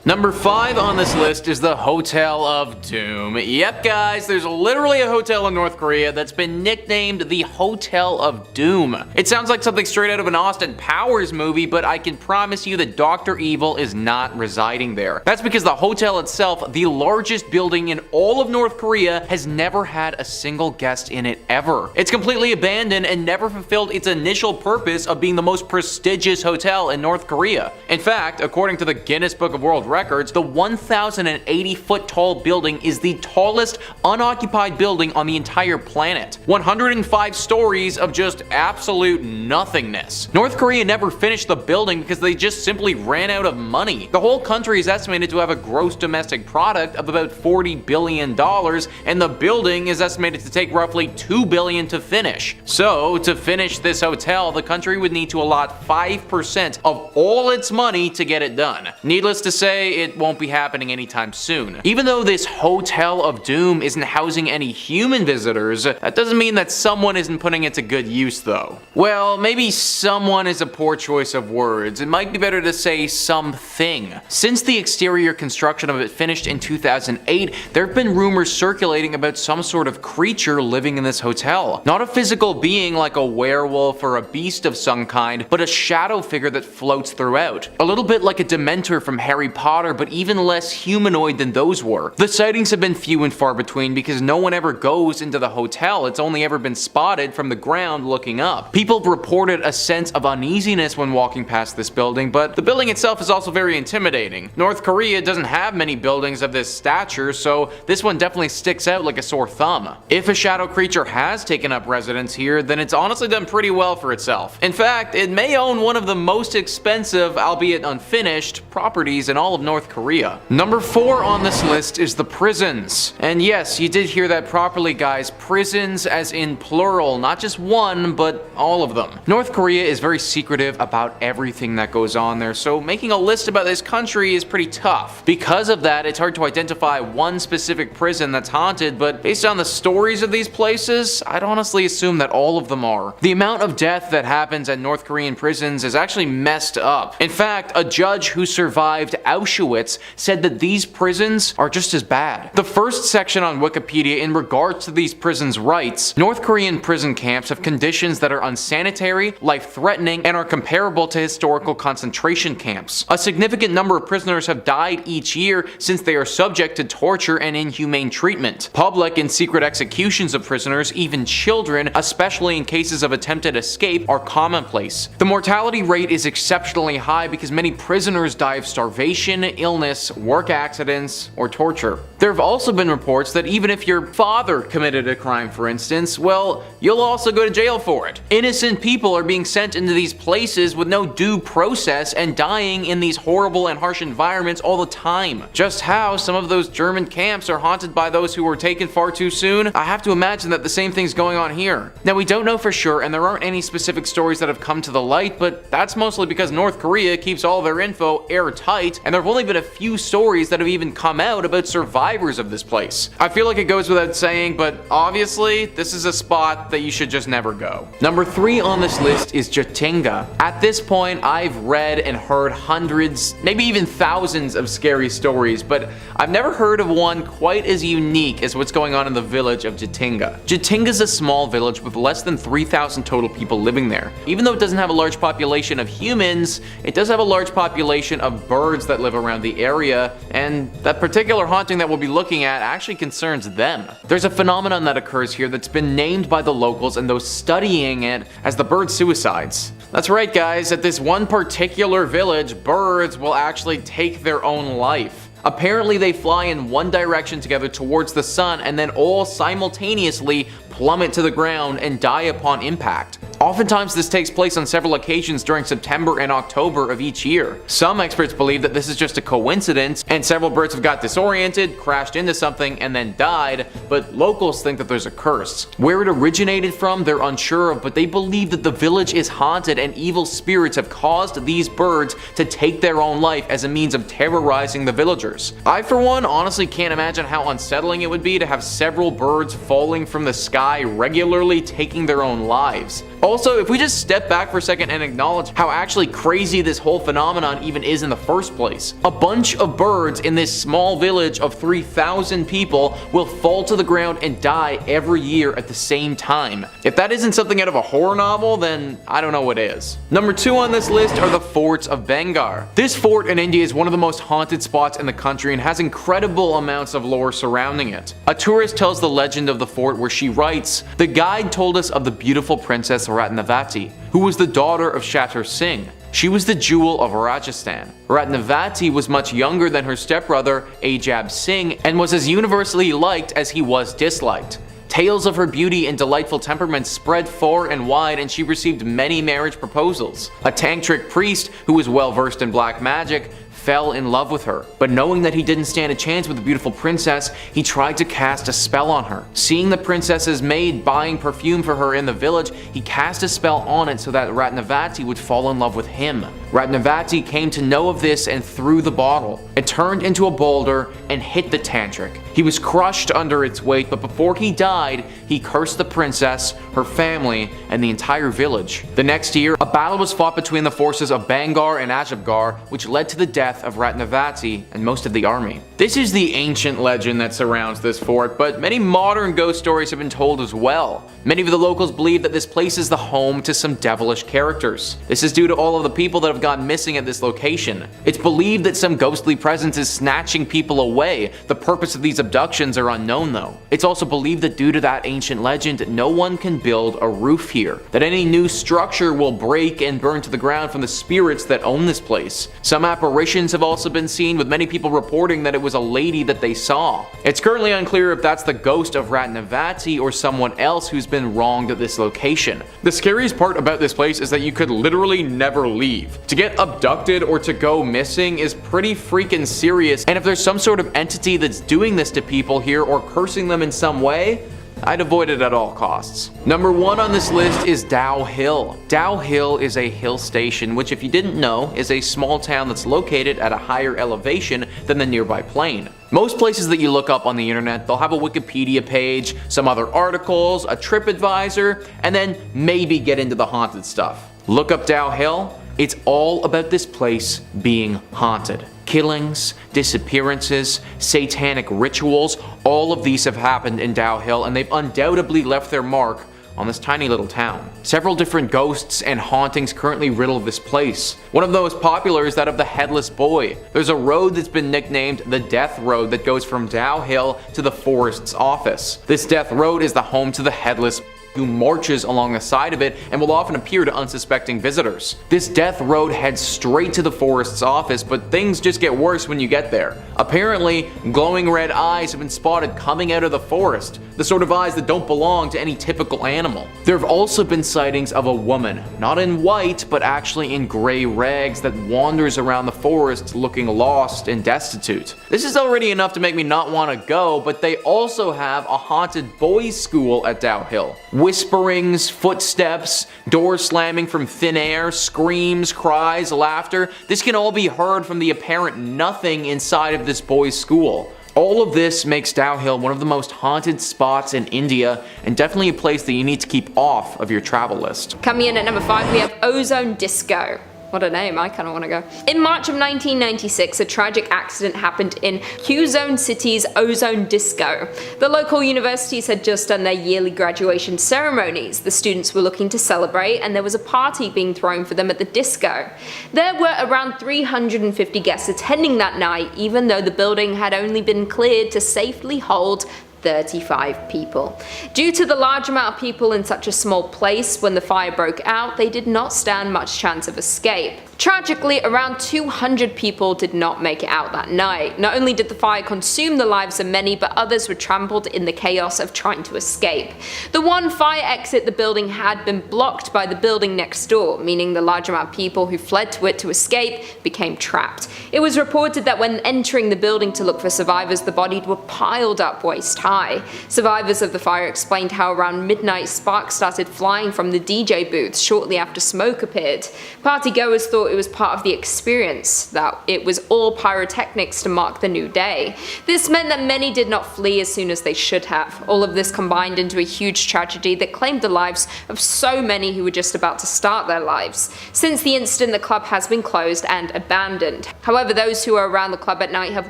Number 5 on this list is the Hotel of Doom. Yep guys, there's literally a hotel in North Korea that's been nicknamed the Hotel of Doom. It sounds like something straight out of an Austin Powers movie, but I can promise you that Dr. Evil is not residing there. That's because the hotel itself, the largest building in all of North Korea, has never had a single guest in it ever. It's completely abandoned and never fulfilled its initial purpose of being the most prestigious hotel in North Korea. In fact, according to the Guinness Book of World Records, the 1,080-foot tall building is the tallest unoccupied building on the entire planet. 105 stories of just absolute nothingness. North Korea never finished the building because they just simply ran out of money. The whole country is estimated to have a gross domestic product of about $40 billion, and the building is estimated to take roughly $2 billion to finish. So, to finish this hotel, the country would need to allot 5% of all its money to get it done. Needless to say, it won't be happening anytime soon. Even though this Hotel of Doom isn't housing any human visitors, that doesn't mean that someone isn't putting it to good use though. Well, maybe someone is a poor choice of words. It might be better to say something. Since the exterior construction of it finished in 2008, there have been rumors circulating about some sort of creature living in this hotel. Not a physical being like a werewolf or a beast of some kind, but a shadow figure that floats throughout. A little bit like a Dementor from Harry Potter, but even less humanoid than those were. The sightings have been few and far between because no one ever goes into the hotel. It's only ever been spotted from the ground looking up. People reported a sense of uneasiness when walking past this building, but the building itself is also very intimidating. North Korea doesn't have many buildings of this stature, so this one definitely sticks out like a sore thumb. If a shadow creature has taken up residence here, then it's honestly done pretty well for itself. In fact, it may own one of the most expensive, albeit unfinished, properties in all of North Korea. Number 4 on this list is the prisons. And yes, you did hear that properly guys, prisons as in plural, not just one, but all of them. North Korea is very secretive about everything that goes on there, so making a list about this country is pretty tough. Because of that, it's hard to identify one specific prison that's haunted, but based on the stories of these places, I'd honestly assume that all of them are. The amount of death that happens at North Korean prisons is actually messed up. In fact, a judge who survived Auschwitz said that these prisons are just as bad. The first section on Wikipedia in regards to these prisons writes, North Korean prison camps have conditions that are unsanitary, life-threatening, and are comparable to historical concentration camps. A significant number of prisoners have died each year since they are subject to torture and inhumane treatment. Public and secret executions of prisoners, even children, especially in cases of attempted escape, are commonplace. The mortality rate is exceptionally high because many prisoners die of starvation, illness, work accidents, or torture. There have also been reports that even if your father committed a crime, for instance, well, you'll also go to jail for it. Innocent people are being sent into these places with no due process and dying in these horrible and harsh environments all the time. Just how some of those German camps are haunted by those who were taken far too soon, I have to imagine that the same thing's going on here. Now, we don't know for sure, and there aren't any specific stories that have come to the light, but that's mostly because North Korea keeps all their info airtight, and there have only been a few stories that have even come out about survivors of this place. I feel like it goes without saying, but obviously, this is a spot that you should just never go. Number 3 on this list is Jatinga. At this point, I've read and heard hundreds, maybe even thousands of scary stories, but I've never heard of one quite as unique as what's going on in the village of Jatinga. Jatinga is a small village with less than 3,000 total people living there. Even though it doesn't have a large population of humans, it does have a large population of birds that live around the area, and that particular haunting that we'll be looking at actually concerns them. There's a phenomenon that occurs here that's been named by the locals and those studying it as the bird suicides. That's right guys, at this one particular village, birds will actually take their own life. Apparently they fly in one direction together towards the sun and then all simultaneously plummet to the ground and die upon impact. Oftentimes this takes place on several occasions during September and October of each year. Some experts believe that this is just a coincidence and several birds have got disoriented, crashed into something, and then died, but locals think that there's a curse. Where it originated from, they're unsure of, but they believe that the village is haunted and evil spirits have caused these birds to take their own life as a means of terrorizing the villagers. I, for one, honestly can't imagine how unsettling it would be to have several birds falling from the sky regularly taking their own lives. Also, if we just step back for a second and acknowledge how actually crazy this whole phenomenon even is in the first place. A bunch of birds in this small village of 3,000 people will fall to the ground and die every year at the same time. If that isn't something out of a horror novel, then I don't know what is. Number 2 on this list are the forts of Bengar. This fort in India is one of the most haunted spots in the country and has incredible amounts of lore surrounding it. A tourist tells the legend of the fort where she writes, "The guide told us of the beautiful princess Ratnavati, who was the daughter of Shatter Singh. She was the jewel of Rajasthan. Ratnavati was much younger than her stepbrother Ajab Singh and was as universally liked as he was disliked. Tales of her beauty and delightful temperament spread far and wide, and she received many marriage proposals. A tantric priest, who was well versed in black magic, fell in love with her, but knowing that he didn't stand a chance with the beautiful princess, he tried to cast a spell on her. Seeing the princess's maid buying perfume for her in the village, he cast a spell on it so that Ratnavati would fall in love with him. Ratnavati came to know of this and threw the bottle. It turned into a boulder and hit the tantric. He was crushed under its weight, but before he died, he cursed the princess, her family, and the entire village. The next year, a battle was fought between the forces of Bengar and Ajabgar, which led to the death of Ratnavati and most of the army." This is the ancient legend that surrounds this fort, but many modern ghost stories have been told as well. Many of the locals believe that this place is the home to some devilish characters. This is due to all of the people that have gone missing at this location. It's believed that some ghostly presence is snatching people away. The purpose of these abductions are unknown though. It's also believed that due to that ancient legend, no one can build a roof here. That any new structure will break and burn to the ground from the spirits that own this place. Some apparitions have also been seen, with many people reporting that it was a lady that they saw. It's currently unclear if that's the ghost of Ratnavati or someone else who's been wronged at this location. The scariest part about this place is that you could literally never leave. To get abducted or to go missing is pretty freaking serious, and if there's some sort of entity that's doing this to people here or cursing them in some way, I'd avoid it at all costs. Number 1 on this list is Dow Hill. Dow Hill is a hill station, which if you didn't know, is a small town that's located at a higher elevation than the nearby plain. Most places that you look up on the internet, they'll have a Wikipedia page, some other articles, a TripAdvisor, and then maybe get into the haunted stuff. Look up Dow Hill, it's all about this place being haunted. Killings, disappearances, satanic rituals, all of these have happened in Dow Hill, and they've undoubtedly left their mark on this tiny little town. Several different ghosts and hauntings currently riddle this place. One of the most popular is that of the Headless Boy. There's a road that's been nicknamed the Death Road that goes from Dow Hill to the forest's office. This Death Road is the home to the Headless who marches along the side of it and will often appear to unsuspecting visitors. This death road heads straight to the forest's office, but things just get worse when you get there. Apparently, glowing red eyes have been spotted coming out of the forest, the sort of eyes that don't belong to any typical animal. There have also been sightings of a woman, not in white, but actually in gray rags, that wanders around the forest looking lost and destitute. This is already enough to make me not want to go, but they also have a haunted boys' school at Dow Hill. Whisperings, footsteps, doors slamming from thin air, screams, cries, laughter. This can all be heard from the apparent nothing inside of this boys' school. All of this makes Dow Hill one of the most haunted spots in India, and definitely a place that you need to keep off of your travel list. Coming in at number 5, we have Ozone Disco. What a name, I kind of want to go. In March of 1996, a tragic accident happened in Quezon City's Ozone Disco. The local universities had just done their yearly graduation ceremonies. The students were looking to celebrate, and there was a party being thrown for them at the disco. There were around 350 guests attending that night, even though the building had only been cleared to safely hold 35 people. Due to the large amount of people in such a small place, when the fire broke out, they did not stand much chance of escape. Tragically, around 200 people did not make it out that night. Not only did the fire consume the lives of many, but others were trampled in the chaos of trying to escape. The one fire exit the building had been blocked by the building next door, meaning the large amount of people who fled to it to escape became trapped. It was reported that when entering the building to look for survivors, the bodies were piled up waist high. Survivors of the fire explained how around midnight sparks started flying from the DJ booths shortly after smoke appeared. Partygoers thought thought it was part of the experience, that it was all pyrotechnics to mark the new day. This meant that many did not flee as soon as they should have. All of this combined into a huge tragedy that claimed the lives of so many who were just about to start their lives. Since the incident, the club has been closed and abandoned. However, those who are around the club at night have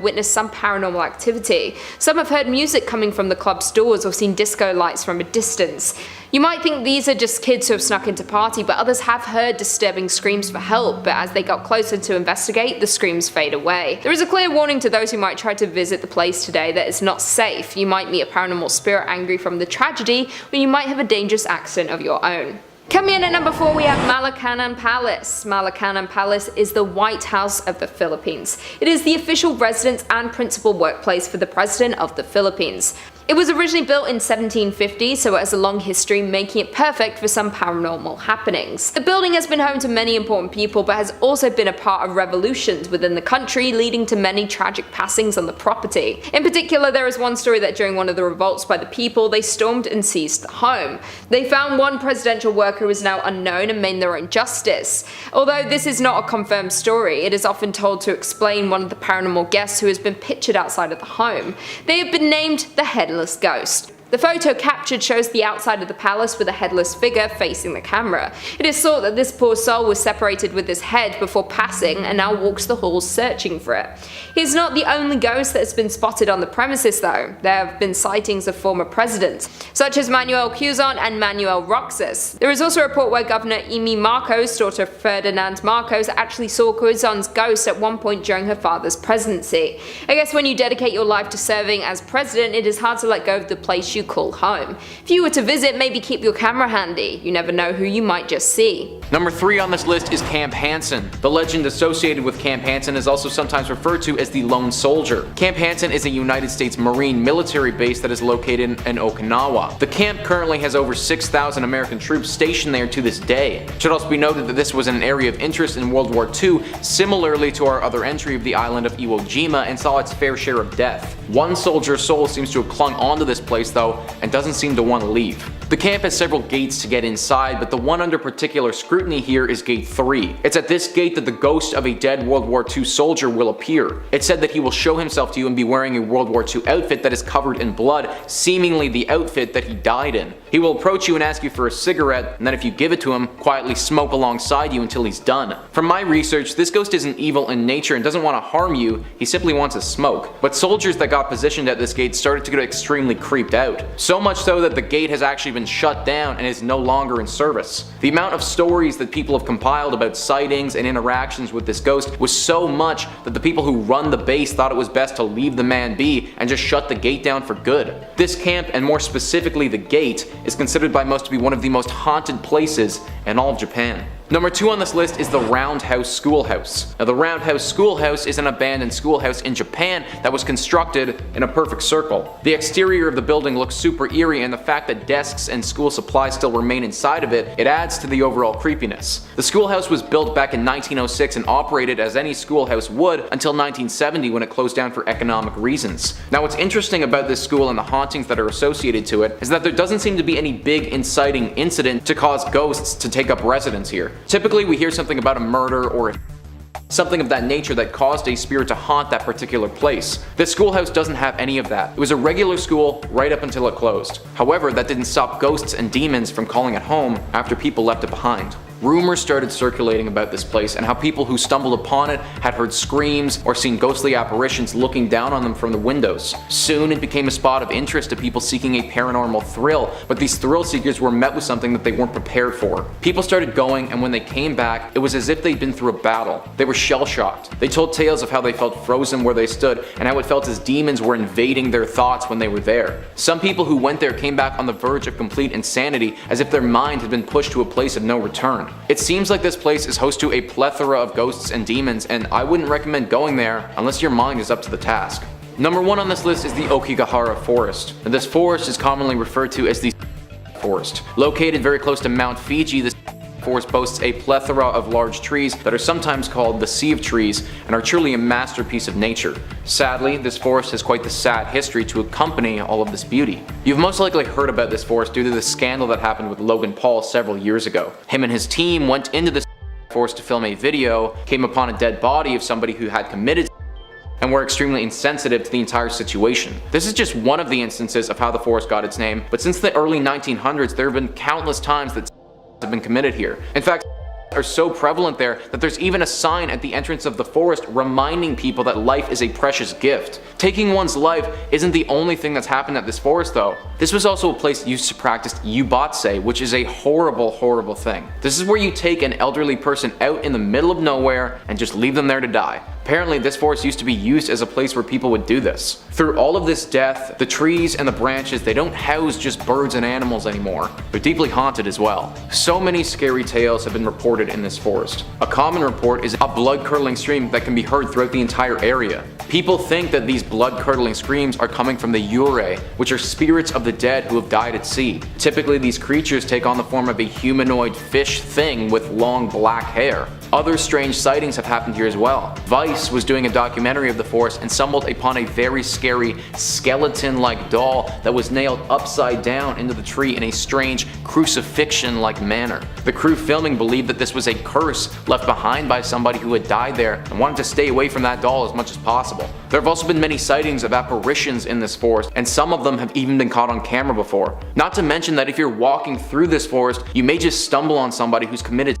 witnessed some paranormal activity. Some have heard music coming from the club's doors or seen disco lights from a distance. You might think these are just kids who have snuck into party, but others have heard disturbing screams for help, but as they got closer to investigate, the screams fade away. There is a clear warning to those who might try to visit the place today that it's not safe. You might meet a paranormal spirit angry from the tragedy, or you might have a dangerous accident of your own. Coming in at number 4, we have Malacanan Palace. Malacanan Palace is the White House of the Philippines. It is the official residence and principal workplace for the President of the Philippines. It was originally built in 1750, so it has a long history, making it perfect for some paranormal happenings. The building has been home to many important people, but has also been a part of revolutions within the country, leading to many tragic passings on the property. In particular, there is one story that during one of the revolts by the people, they stormed and seized the home. They found one presidential worker who is now unknown and made their own justice. Although this is not a confirmed story, it is often told to explain one of the paranormal guests who has been pictured outside of the home. They have been named the Headless Ghost. The photo captured shows the outside of the palace with a headless figure facing the camera. It is thought that this poor soul was separated with his head before passing and now walks the halls searching for it. He is not the only ghost that has been spotted on the premises though. There have been sightings of former presidents, such as Manuel Quezon and Manuel Roxas. There is also a report where Governor Amy Marcos, daughter of Ferdinand Marcos, actually saw Quezon's ghost at one point during her father's presidency. I guess when you dedicate your life to serving as president, it is hard to let go of the place you call home. If you were to visit, maybe keep your camera handy. You never know who you might just see. Number 3 on this list is Camp Hansen. The legend associated with Camp Hansen is also sometimes referred to as the Lone Soldier. Camp Hansen is a United States Marine military base that is located in Okinawa. The camp currently has over 6,000 American troops stationed there to this day. It should also be noted that this was an area of interest in World War II, similarly to our other entry of the island of Iojima, and saw its fair share of death. One soldier's soul seems to have clung onto this place though, and doesn't seem to want to leave. The camp has several gates to get inside, but the one under particular scrutiny here is Gate 3. It's at this gate that the ghost of a dead World War II soldier will appear. It's said that he will show himself to you and be wearing a World War II outfit that is covered in blood, seemingly the outfit that he died in. He will approach you and ask you for a cigarette, and then if you give it to him, quietly smoke alongside you until he's done. From my research, this ghost isn't evil in nature and doesn't want to harm you, he simply wants a smoke. But soldiers that got positioned at this gate started to get extremely creeped out. So much so that the gate has actually been shut down and is no longer in service. The amount of stories that people have compiled about sightings and interactions with this ghost was so much that the people who run the base thought it was best to leave the man be and just shut the gate down for good. This camp, and more specifically the gate, is considered by most to be one of the most haunted places in all of Japan. Number 2 on this list is the Roundhouse Schoolhouse. Now the Roundhouse Schoolhouse is an abandoned schoolhouse in Japan that was constructed in a perfect circle. The exterior of the building looks super eerie, and the fact that desks and school supplies still remain inside of it adds to the overall creepiness. The schoolhouse was built back in 1906 and operated as any schoolhouse would until 1970 when it closed down for economic reasons. Now what's interesting about this school and the hauntings that are associated to it is that there doesn't seem to be any big inciting incident to cause ghosts to take up residence here. Typically we hear something about a murder or something of that nature that caused a spirit to haunt that particular place. This schoolhouse doesn't have any of that. It was a regular school right up until it closed. However, that didn't stop ghosts and demons from calling it home after people left it behind. Rumors started circulating about this place and how people who stumbled upon it had heard screams or seen ghostly apparitions looking down on them from the windows. Soon it became a spot of interest to people seeking a paranormal thrill, but these thrill seekers were met with something that they weren't prepared for. People started going, and when they came back, it was as if they'd been through a battle. They were shell-shocked. They told tales of how they felt frozen where they stood and how it felt as demons were invading their thoughts when they were there. Some people who went there came back on the verge of complete insanity, as if their mind had been pushed to a place of no return. It seems like this place is host to a plethora of ghosts and demons, and I wouldn't recommend going there unless your mind is up to the task. Number 1 on this list is the Oki Gahara Forest. Now, this forest is commonly referred to as the Forest. Located very close to Mount Fiji, this forest boasts a plethora of large trees that are sometimes called the Sea of Trees and are truly a masterpiece of nature. Sadly, this forest has quite the sad history to accompany all of this beauty. You've most likely heard about this forest due to the scandal that happened with Logan Paul several years ago. Him and his team went into this forced to film a video, came upon a dead body of somebody who had committed and were extremely insensitive to the entire situation. This is just one of the instances of how the forest got its name, but since the early 1900s there have been countless times that have been committed here. In fact, are so prevalent there that there's even a sign at the entrance of the forest reminding people that life is a precious gift. Taking one's life isn't the only thing that's happened at this forest though. This was also a place used to practice yubatse, which is a horrible, horrible thing. This is where you take an elderly person out in the middle of nowhere and just leave them there to die. Apparently this forest used to be used as a place where people would do this. Through all of this death, the trees and the branches, they don't house just birds and animals anymore. They're deeply haunted as well. So many scary tales have been reported in this forest. A common report is a blood-curdling scream that can be heard throughout the entire area. People think that these blood-curdling screams are coming from the yurei, which are spirits of the dead who have died at sea. Typically these creatures take on the form of a humanoid fish thing with long black hair. Other strange sightings have happened here as well. Vice was doing a documentary of the forest and stumbled upon a very scary skeleton-like doll that was nailed upside down into the tree in a strange crucifixion-like manner. The crew filming believed that this was a curse left behind by somebody who had died there and wanted to stay away from that doll as much as possible. There have also been many sightings of apparitions in this forest, and some of them have even been caught on camera before. Not to mention that if you're walking through this forest, you may just stumble on somebody who's committed.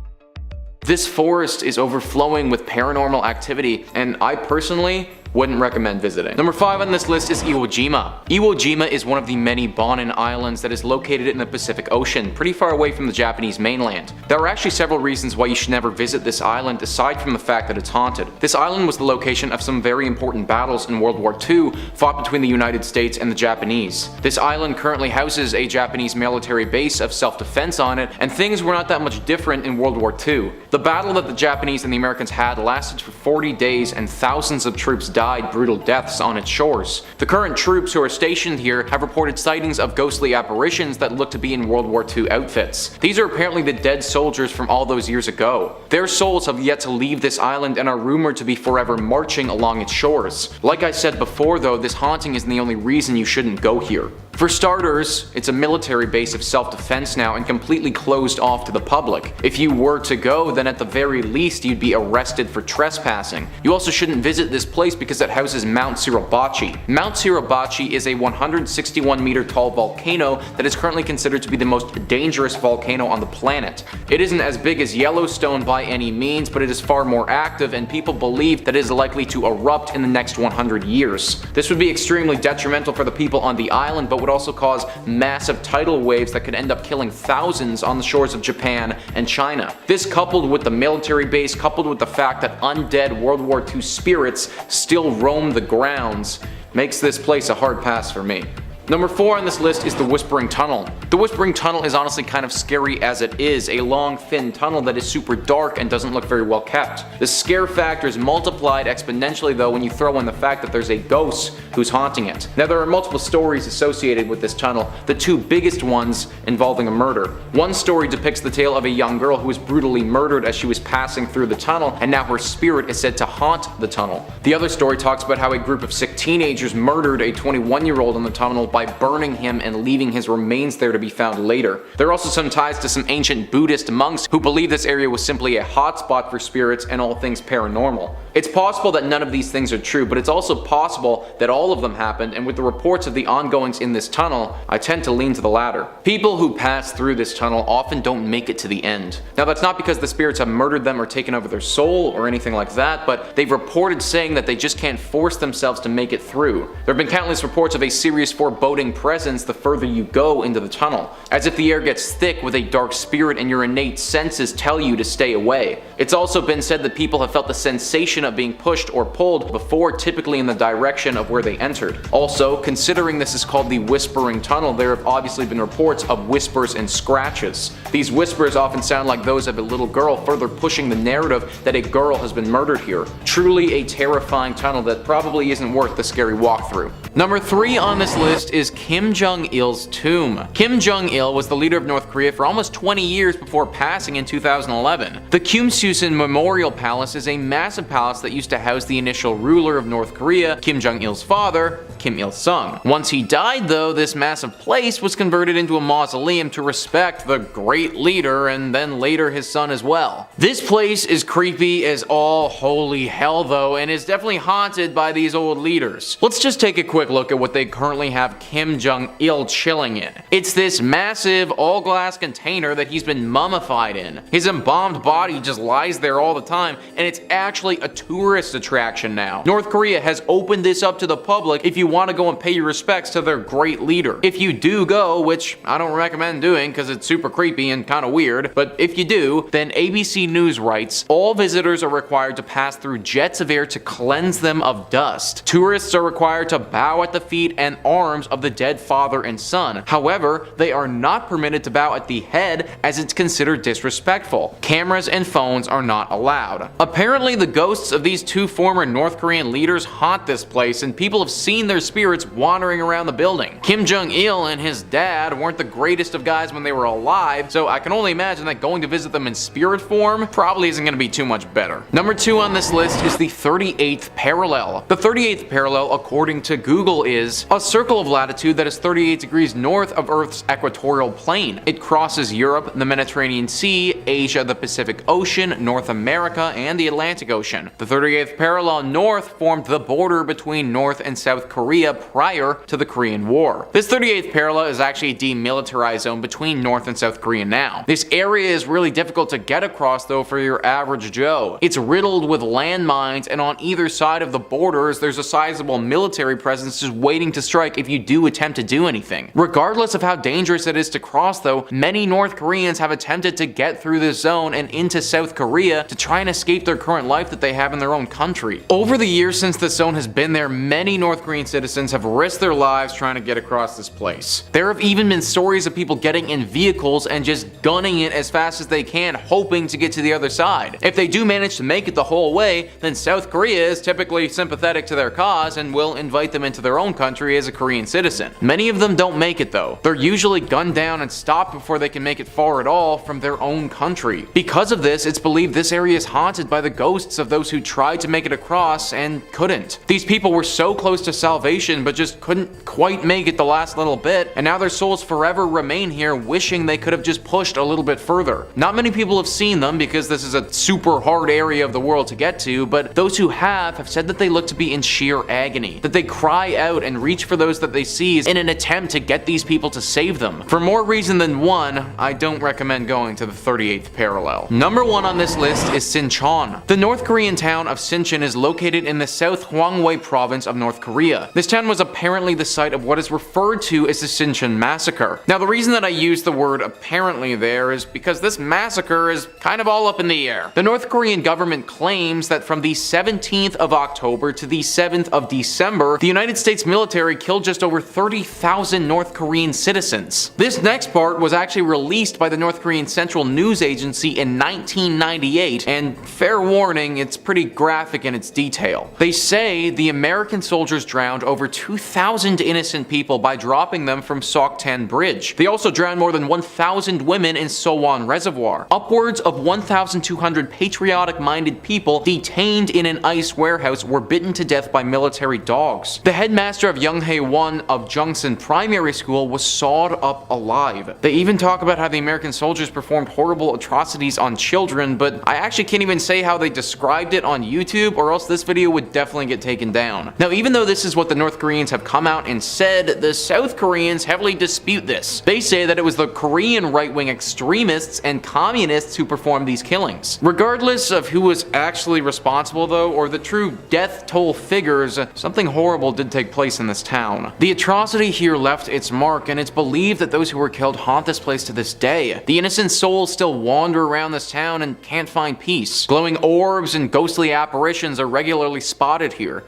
This forest is overflowing with paranormal activity, and I personally wouldn't recommend visiting. Number 5 on this list is Iojima. Iojima is one of the many Bonin islands that is located in the Pacific Ocean, pretty far away from the Japanese mainland. There are actually several reasons why you should never visit this island aside from the fact that it's haunted. This island was the location of some very important battles in World War II fought between the United States and the Japanese. This island currently houses a Japanese military base of self-defense on it, and things were not that much different in World War II. The battle that the Japanese and the Americans had lasted for 40 days and thousands of troops died brutal deaths on its shores. The current troops who are stationed here have reported sightings of ghostly apparitions that look to be in World War II outfits. These are apparently the dead soldiers from all those years ago. Their souls have yet to leave this island and are rumored to be forever marching along its shores. Like I said before though, this haunting isn't the only reason you shouldn't go here. For starters, it's a military base of self-defense now and completely closed off to the public. If you were to go, then at the very least you'd be arrested for trespassing. You also shouldn't visit this place because it houses Mount Suribachi. Mount Suribachi is a 161 meter tall volcano that is currently considered to be the most dangerous volcano on the planet. It isn't as big as Yellowstone by any means, but it is far more active and people believe that it is likely to erupt in the next 100 years. This would be extremely detrimental for the people on the island, but would also cause massive tidal waves that could end up killing thousands on the shores of Japan and China. This, coupled with the military base, coupled with the fact that undead World War II spirits still roam the grounds, makes this place a hard pass for me. Number 4 on this list is the Whispering Tunnel. The Whispering Tunnel is honestly kind of scary as it is, a long thin tunnel that is super dark and doesn't look very well kept. The scare factor is multiplied exponentially though when you throw in the fact that there's a ghost who's haunting it. Now there are multiple stories associated with this tunnel, the two biggest ones involving a murder. One story depicts the tale of a young girl who was brutally murdered as she was passing through the tunnel, and now her spirit is said to haunt the tunnel. The other story talks about how a group of sick teenagers murdered a 21-year-old in the tunnel by burning him and leaving his remains there to be found later. There are also some ties to some ancient Buddhist monks who believe this area was simply a hotspot for spirits and all things paranormal. It's possible that none of these things are true, but it's also possible that all of them happened, and with the reports of the ongoings in this tunnel, I tend to lean to the latter. People who pass through this tunnel often don't make it to the end. Now that's not because the spirits have murdered them or taken over their soul or anything like that, but they've reported saying that they just can't force themselves to make it through. There have been countless reports of a serious foreboding presence the further you go into the tunnel, as if the air gets thick with a dark spirit and your innate senses tell you to stay away. It's also been said that people have felt the sensation of being pushed or pulled before, typically in the direction of where they entered. Also, considering this is called the Whispering Tunnel, there have obviously been reports of whispers and scratches. These whispers often sound like those of a little girl, further pushing the narrative that a girl has been murdered here. Truly a terrifying tunnel that probably isn't worth the scary walkthrough. Number 3 on this list is Kim Jung Il's tomb. Kim Jung Il was the leader of North Korea for almost 20 years before passing in 2011. The Kyumsusan Memorial Palace is a massive palace that that used to house the initial ruler of North Korea, Kim Jong-il's father, Kim Il-sung. Once he died though, this massive place was converted into a mausoleum to respect the great leader and then later his son as well. This place is creepy as all holy hell though, and is definitely haunted by these old leaders. Let's just take a quick look at what they currently have Kim Jong-il chilling in. It's this massive all glass container that he's been mummified in. His embalmed body just lies there all the time, and it's actually a tourist attraction now. North Korea has opened this up to the public if you want to go and pay your respects to their great leader. If you do go, which I don't recommend doing because it's super creepy and kind of weird, but if you do, then ABC News writes, all visitors are required to pass through jets of air to cleanse them of dust. Tourists are required to bow at the feet and arms of the dead father and son. However, they are not permitted to bow at the head as it's considered disrespectful. Cameras and phones are not allowed. Apparently, the ghosts of these two former North Korean leaders haunt this place, and people have seen their spirits wandering around the building. Kim Jong-il and his dad weren't the greatest of guys when they were alive, so I can only imagine that going to visit them in spirit form probably isn't going to be too much better. Number 2 on this list is the 38th parallel. The 38th parallel, according to Google, is a circle of latitude that is 38 degrees north of Earth's equatorial plane. It crosses Europe, the Mediterranean Sea, Asia, the Pacific Ocean, North America, and the Atlantic Ocean. The 38th parallel north formed the border between North and South Korea prior to the Korean War. This 38th parallel is actually a demilitarized zone between North and South Korea now. This area is really difficult to get across though for your average Joe. It's riddled with landmines, and on either side of the borders there's a sizable military presence just waiting to strike if you do attempt to do anything. Regardless of how dangerous it is to cross though, many North Koreans have attempted to get through this zone and into South Korea to try and escape their current life that they have in their own country. Over the years since this zone has been there, many North Korean citizens have risked their lives trying to get across this place. There have even been stories of people getting in vehicles and just gunning it as fast as they can, hoping to get to the other side. If they do manage to make it the whole way, then South Korea is typically sympathetic to their cause and will invite them into their own country as a Korean citizen. Many of them don't make it though. They're usually gunned down and stopped before they can make it far at all from their own country. Because of this, it's believed this area is haunted by the ghosts of those who tried to make it across and couldn't. These people were so close to salvation but just couldn't quite make it the last little bit, and now their souls forever remain here wishing they could have just pushed a little bit further. Not many people have seen them because this is a super hard area of the world to get to, but those who have said that they look to be in sheer agony, that they cry out and reach for those that they seize in an attempt to get these people to save them. For more reason than one, I don't recommend going to the 38th parallel. Number 1 on this list is Sinchon. The North Korean town of Sinchon is located in the South Hwanghae province of North Korea. This town was apparently the site of what is referred to as the Sinchon massacre. Now the reason that I use the word apparently there is because this massacre is kind of all up in the air. The North Korean government claims that from the 17th of October to the 7th of December, the United States military killed just over 30,000 North Korean citizens. This next part was actually released by the North Korean Central News Agency in 1998, and fair warning, it's pretty graphic in its detail. They say the American soldiers drowned over 2,000 innocent people by dropping them from Soktan Bridge. They also drowned more than 1,000 women in Sowon Reservoir. Upwards of 1,200 patriotic-minded people detained in an ice warehouse were bitten to death by military dogs. The headmaster of Younghae-won of Jungsan Primary School was sawed up alive. They even talk about how the American soldiers performed horrible atrocities on children, but I actually can't even say how they described it on YouTube, or else this video would definitely get taken down. Now, even though this is what the North Koreans have come out and said, the South Koreans heavily dispute this. They say that it was the Korean right-wing extremists and communists who performed these killings. Regardless of who was actually responsible though, or the true death toll figures, something horrible did take place in this town. The atrocity here left its mark, and it's believed that those who were killed haunt this place to this day. The innocent souls still wander around this town and can't find peace. Glowing orbs and ghostly apparitions are regularly spotted here.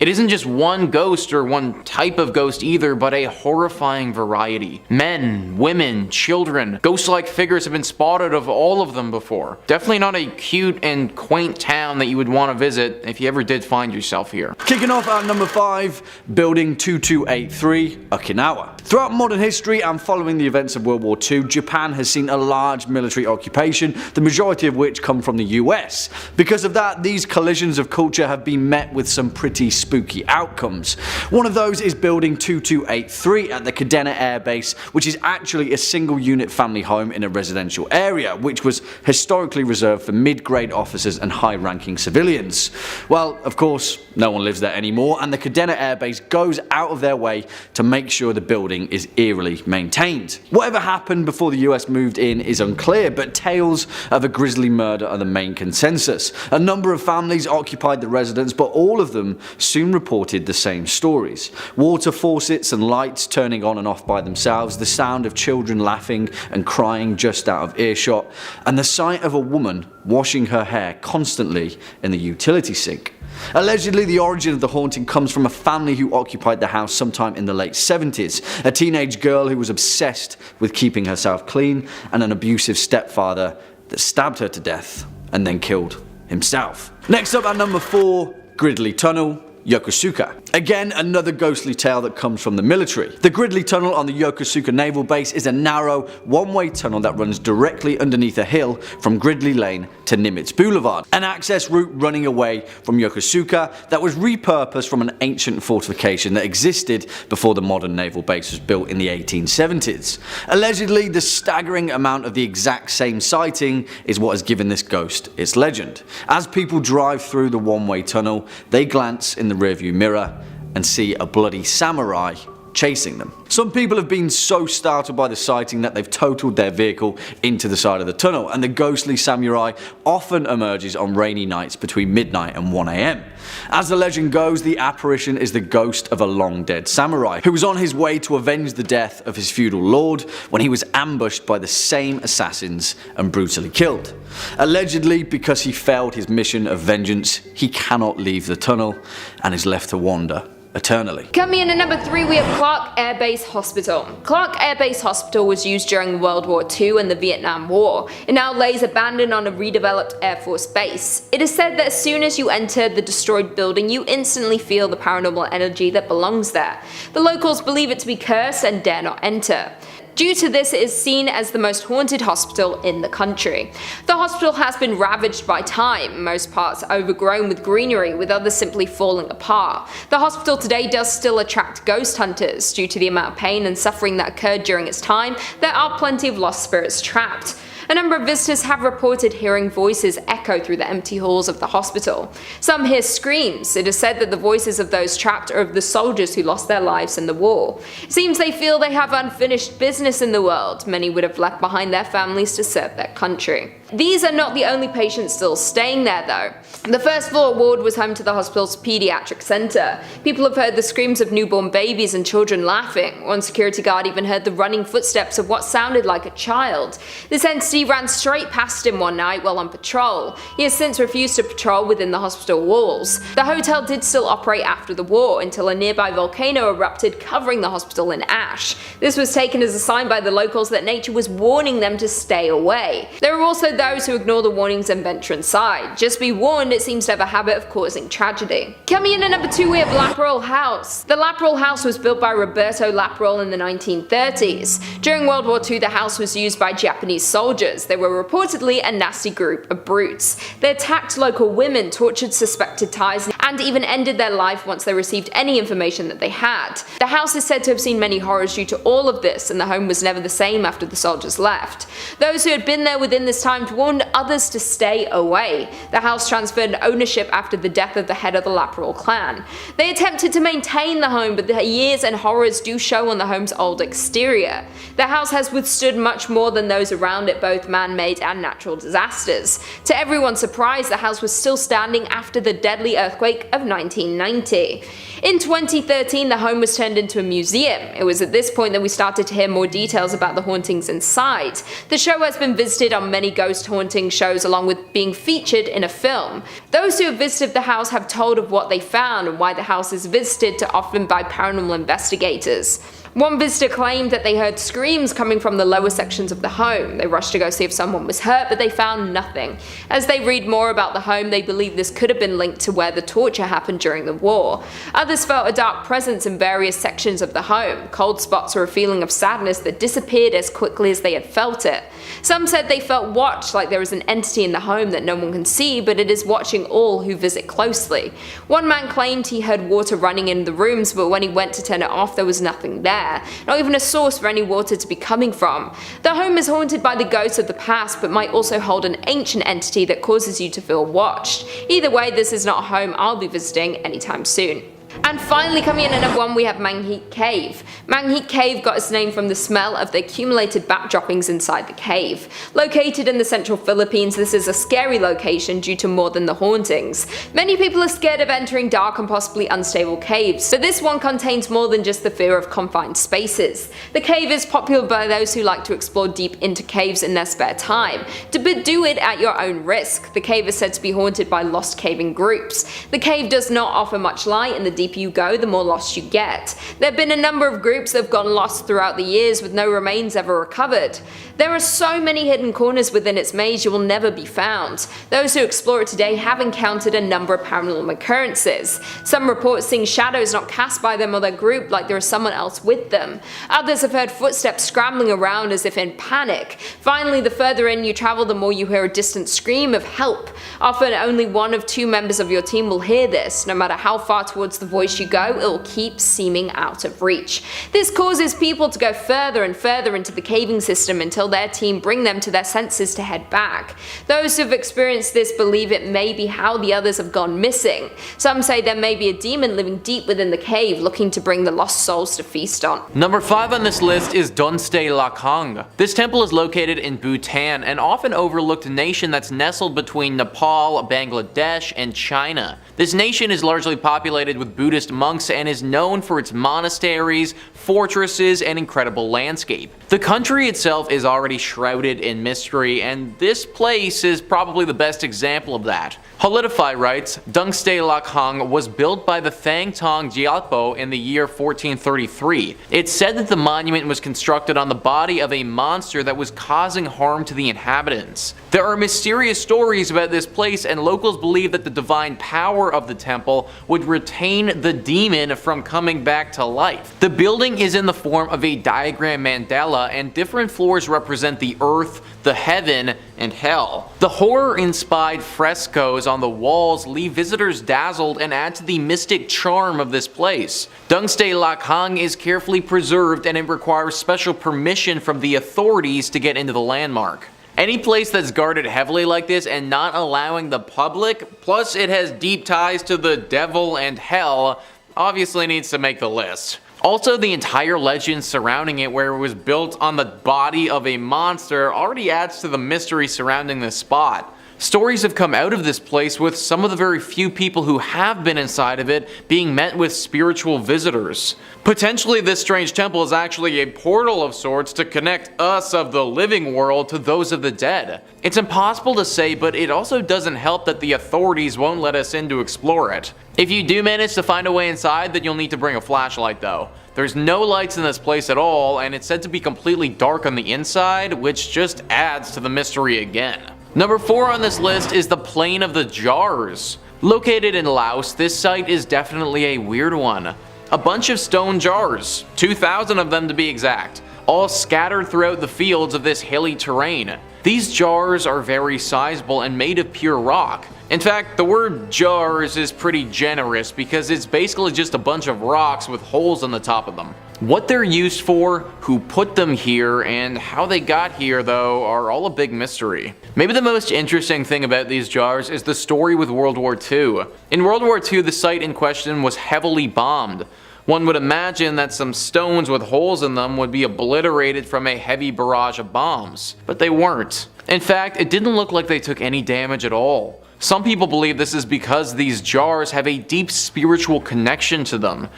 It isn't just one ghost or one type of ghost either, but a horrifying variety. Men, women, children, ghost-like figures have been spotted of all of them before. Definitely not a cute and quaint town that you would want to visit if you ever did find yourself here. Kicking off at number 5, Building 2283, Okinawa. Throughout modern history and following the events of World War II, Japan has seen a large military occupation, the majority of which come from the US. Because of that, these collisions of culture have been met with some pretty spooky outcomes. One of those is Building 2283 at the Kadena Air Base, which is actually a single unit family home in a residential area, which was historically reserved for mid-grade officers and high-ranking civilians. Well, of course, no one lives there anymore, and the Kadena Air Base goes out of their way to make sure the building is eerily maintained. Whatever happened before the US moved in is unclear, but tales of a grisly murder are the main consensus. A number of families occupied the residence, but all of them soon reported the same stories. Water faucets and lights turning on and off by themselves, the sound of children laughing and crying just out of earshot, and the sight of a woman washing her hair constantly in the utility sink. Allegedly, the origin of the haunting comes from a family who occupied the house sometime in the late 70s, a teenage girl who was obsessed with keeping herself clean, and an abusive stepfather that stabbed her to death and then killed himself. Next up at number 4, Gridley Tunnel, Yokosuka. Again, another ghostly tale that comes from the military. The Gridley Tunnel on the Yokosuka Naval Base is a narrow, one-way tunnel that runs directly underneath a hill from Gridley Lane to Nimitz Boulevard, an access route running away from Yokosuka that was repurposed from an ancient fortification that existed before the modern naval base was built in the 1870s. Allegedly, the staggering amount of the exact same sighting is what has given this ghost its legend. As people drive through the one-way tunnel, they glance in the rearview mirror and see a bloody samurai chasing them. Some people have been so startled by the sighting that they've totaled their vehicle into the side of the tunnel, and the ghostly samurai often emerges on rainy nights between midnight and 1 AM. As the legend goes, the apparition is the ghost of a long dead samurai who was on his way to avenge the death of his feudal lord when he was ambushed by the same assassins and brutally killed. Allegedly, because he failed his mission of vengeance, he cannot leave the tunnel and is left to wander eternally. Coming in at number 3, we have Clark Air Base Hospital. Clark Air Base Hospital was used during World War II and the Vietnam War. It now lays abandoned on a redeveloped Air Force base. It is said that as soon as you enter the destroyed building, you instantly feel the paranormal energy that belongs there. The locals believe it to be cursed and dare not enter. Due to this, it is seen as the most haunted hospital in the country. The hospital has been ravaged by time, most parts overgrown with greenery, with others simply falling apart. The hospital today does still attract ghost hunters. Due to the amount of pain and suffering that occurred during its time, there are plenty of lost spirits trapped. A number of visitors have reported hearing voices echo through the empty halls of the hospital. Some hear screams. It is said that the voices of those trapped are of the soldiers who lost their lives in the war. It seems they feel they have unfinished business in the world. Many would have left behind their families to serve their country. These are not the only patients still staying there though. The first floor ward was home to the hospital's pediatric center. People have heard the screams of newborn babies and children laughing. One security guard even heard the running footsteps of what sounded like a child. This entity ran straight past him one night while on patrol. He has since refused to patrol within the hospital walls. The hotel did still operate after the war until a nearby volcano erupted, covering the hospital in ash. This was taken as a sign by the locals that nature was warning them to stay away. There are also those who ignore the warnings and venture inside. Just be warned, it seems to have a habit of causing tragedy. Coming in at number 2, we have Lapro House. The Lapro House was built by Roberto Lapro in the 1930s. During World War II, the house was used by Japanese soldiers. They were reportedly a nasty group of brutes. They attacked local women, tortured suspected ties, and even ended their life once they received any information that they had. The house is said to have seen many horrors due to all of this, and the home was never the same after the soldiers left. Those who had been there within this time warned others to stay away. The house transferred ownership after the death of the head of the Lapro clan. They attempted to maintain the home, but the years and horrors do show on the home's old exterior. The house has withstood much more than those around it, both man-made and natural disasters. To everyone's surprise, the house was still standing after the deadly earthquake of 1990. In 2013, the home was turned into a museum. It was at this point that we started to hear more details about the hauntings inside. The show has been visited on many ghost ghost haunting shows along with being featured in a film. Those who have visited the house have told of what they found and why the house is visited often by paranormal investigators. One visitor claimed that they heard screams coming from the lower sections of the home. They rushed to go see if someone was hurt, but they found nothing. As they read more about the home, they believe this could have been linked to where the torture happened during the war. Others felt a dark presence in various sections of the home, cold spots or a feeling of sadness that disappeared as quickly as they had felt it. Some said they felt watched, like there is an entity in the home that no one can see, but it is watching all who visit closely. One man claimed he heard water running in the rooms, but when he went to turn it off, there was nothing there. Not even a source for any water to be coming from. The home is haunted by the ghosts of the past, but might also hold an ancient entity that causes you to feel watched. Either way, this is not a home I'll be visiting anytime soon. And finally, coming in at number 1, we have Mang Cave. Mang Cave got its name from the smell of the accumulated bat droppings inside the cave. Located in the central Philippines, this is a scary location due to more than the hauntings. Many people are scared of entering dark and possibly unstable caves, but this one contains more than just the fear of confined spaces. The cave is popular by those who like to explore deep into caves in their spare time, but do it at your own risk. The cave is said to be haunted by lost caving groups. The cave does not offer much light, and the deeper you go, the more lost you get. There have been a number of groups that have gone lost throughout the years with no remains ever recovered. There are so many hidden corners within its maze you will never be found. Those who explore it today have encountered a number of paranormal occurrences. Some report seeing shadows not cast by them or their group like there is someone else with them. Others have heard footsteps scrambling around as if in panic. Finally, the further in you travel, the more you hear a distant scream of help. Often only one of 2 members of your team will hear this. No matter how far towards the voice you go, it will keep seeming out of reach. This causes people to go further and further into the caving system until their team bring them to their senses to head back. Those who have experienced this believe it may be how the others have gone missing. Some say there may be a demon living deep within the cave looking to bring the lost souls to feast on. Number 5 on this list is Donste LAANG. This temple is located in Bhutan, an often overlooked nation that's nestled between Nepal, Bangladesh, and China. This nation is largely populated with Buddhist monks and is known for its monasteries, fortresses, and incredible landscape. The country itself is already shrouded in mystery, and this place is probably the best example of that. Holidify writes, Donste LAANG was built by the Thangtong Gyalpo in the year 1433. It's said that the monument was constructed on the body of a monster that was causing harm to the inhabitants. There are mysterious stories about this place, and locals believe that the divine power of the temple would retain the demon from coming back to life. The building is in the form of a diagram mandala, and different floors represent the earth, the heaven, and hell. The horror-inspired frescoes on the walls leave visitors dazzled and add to the mystic charm of this place. Donste LAANG is carefully preserved, and it requires special permission from the authorities to get into the landmark. Any place that's guarded heavily like this and not allowing the public, plus it has deep ties to the devil and hell, obviously needs to make the list. Also, the entire legend surrounding it, where it was built on the body of a monster, already adds to the mystery surrounding this spot. Stories have come out of this place with some of the very few people who have been inside of it being met with spiritual visitors. Potentially, this strange temple is actually a portal of sorts to connect us of the living world to those of the dead. It's impossible to say, but it also doesn't help that the authorities won't let us in to explore it. If you do manage to find a way inside, then you'll need to bring a flashlight though. There's no lights in this place at all, and it's said to be completely dark on the inside, which just adds to the mystery again. Number 4 on this list is the Plain of the Jars. Located in Laos, this site is definitely a weird one. A bunch of stone jars, 2,000 of them to be exact, all scattered throughout the fields of this hilly terrain. These jars are very sizable and made of pure rock. In fact, the word jars is pretty generous because it's basically just a bunch of rocks with holes on the top of them. What they're used for, who put them here, and how they got here though are all a big mystery. Maybe the most interesting thing about these jars is the story with World War II. In World War II, the site in question was heavily bombed. One would imagine that some stones with holes in them would be obliterated from a heavy barrage of bombs, but they weren't. In fact, it didn't look like they took any damage at all. Some people believe this is because these jars have a deep spiritual connection to them.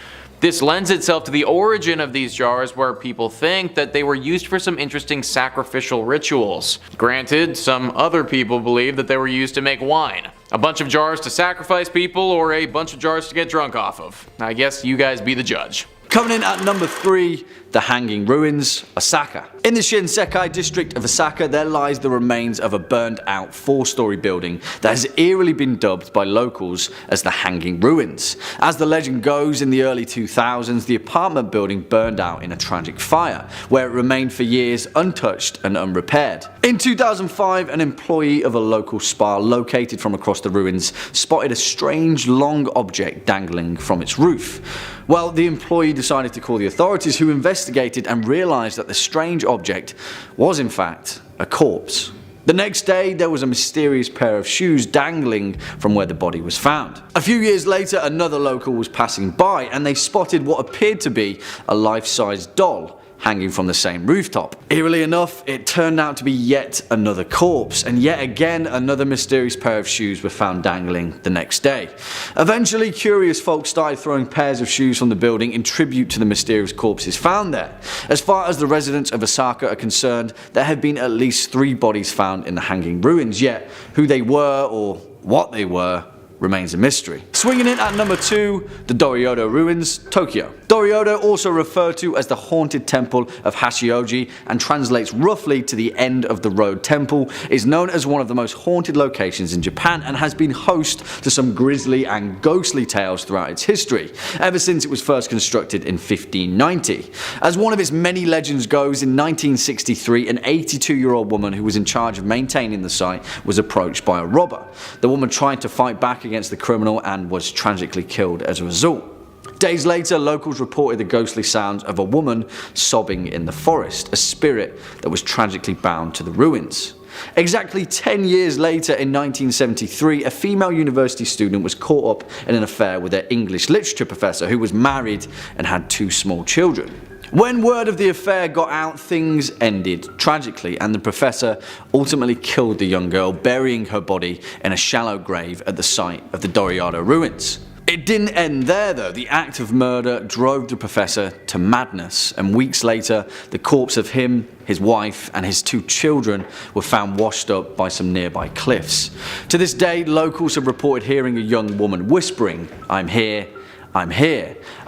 This lends itself to the origin of these jars, where people think that they were used for some interesting sacrificial rituals. Granted, some other people believe that they were used to make wine. A bunch of jars to sacrifice people, or a bunch of jars to get drunk off of. I guess you guys be the judge. Coming in at number 3, the Hanging Ruins, Osaka. In the Shinsekai district of Osaka, there lies the remains of a burned out 4-story building that has eerily been dubbed by locals as the Hanging Ruins. As the legend goes, in the early 2000s, the apartment building burned out in a tragic fire, where it remained for years untouched and unrepaired. In 2005, an employee of a local spa located from across the ruins spotted a strange long object dangling from its roof. Well, the employee decided to call the authorities, who investigated and realised that the strange object was in fact a corpse. The next day, there was a mysterious pair of shoes dangling from where the body was found. A few years later, another local was passing by and they spotted what appeared to be a life-size doll hanging from the same rooftop. Eerily enough, it turned out to be yet another corpse, and yet again another mysterious pair of shoes were found dangling the next day. Eventually, curious folks started throwing pairs of shoes from the building in tribute to the mysterious corpses found there. As far as the residents of Osaka are concerned, there have been at least 3 bodies found in the Hanging Ruins, yet who they were or what they were remains a mystery. Swinging in at number 2, the Doroto Ruins, Tokyo. Doroto, also referred to as the Haunted Temple of Hashioji and translates roughly to the End of the Road Temple, is known as one of the most haunted locations in Japan and has been host to some grisly and ghostly tales throughout its history, ever since it was first constructed in 1590. As one of its many legends goes, in 1963 an 82-year-old woman who was in charge of maintaining the site was approached by a robber. The woman tried to fight back against the criminal and was tragically killed as a result. Days later, locals reported the ghostly sounds of a woman sobbing in the forest, a spirit that was tragically bound to the ruins. Exactly 10 years later, in 1973, a female university student was caught up in an affair with her English literature professor, who was married and had 2 small children. When word of the affair got out, things ended tragically, and the professor ultimately killed the young girl, burying her body in a shallow grave at the site of the Doroto Ruins. It didn't end there though. The act of murder drove the professor to madness, and weeks later the corpse of him, his wife and his 2 children were found washed up by some nearby cliffs. To this day, locals have reported hearing a young woman whispering, I'm here,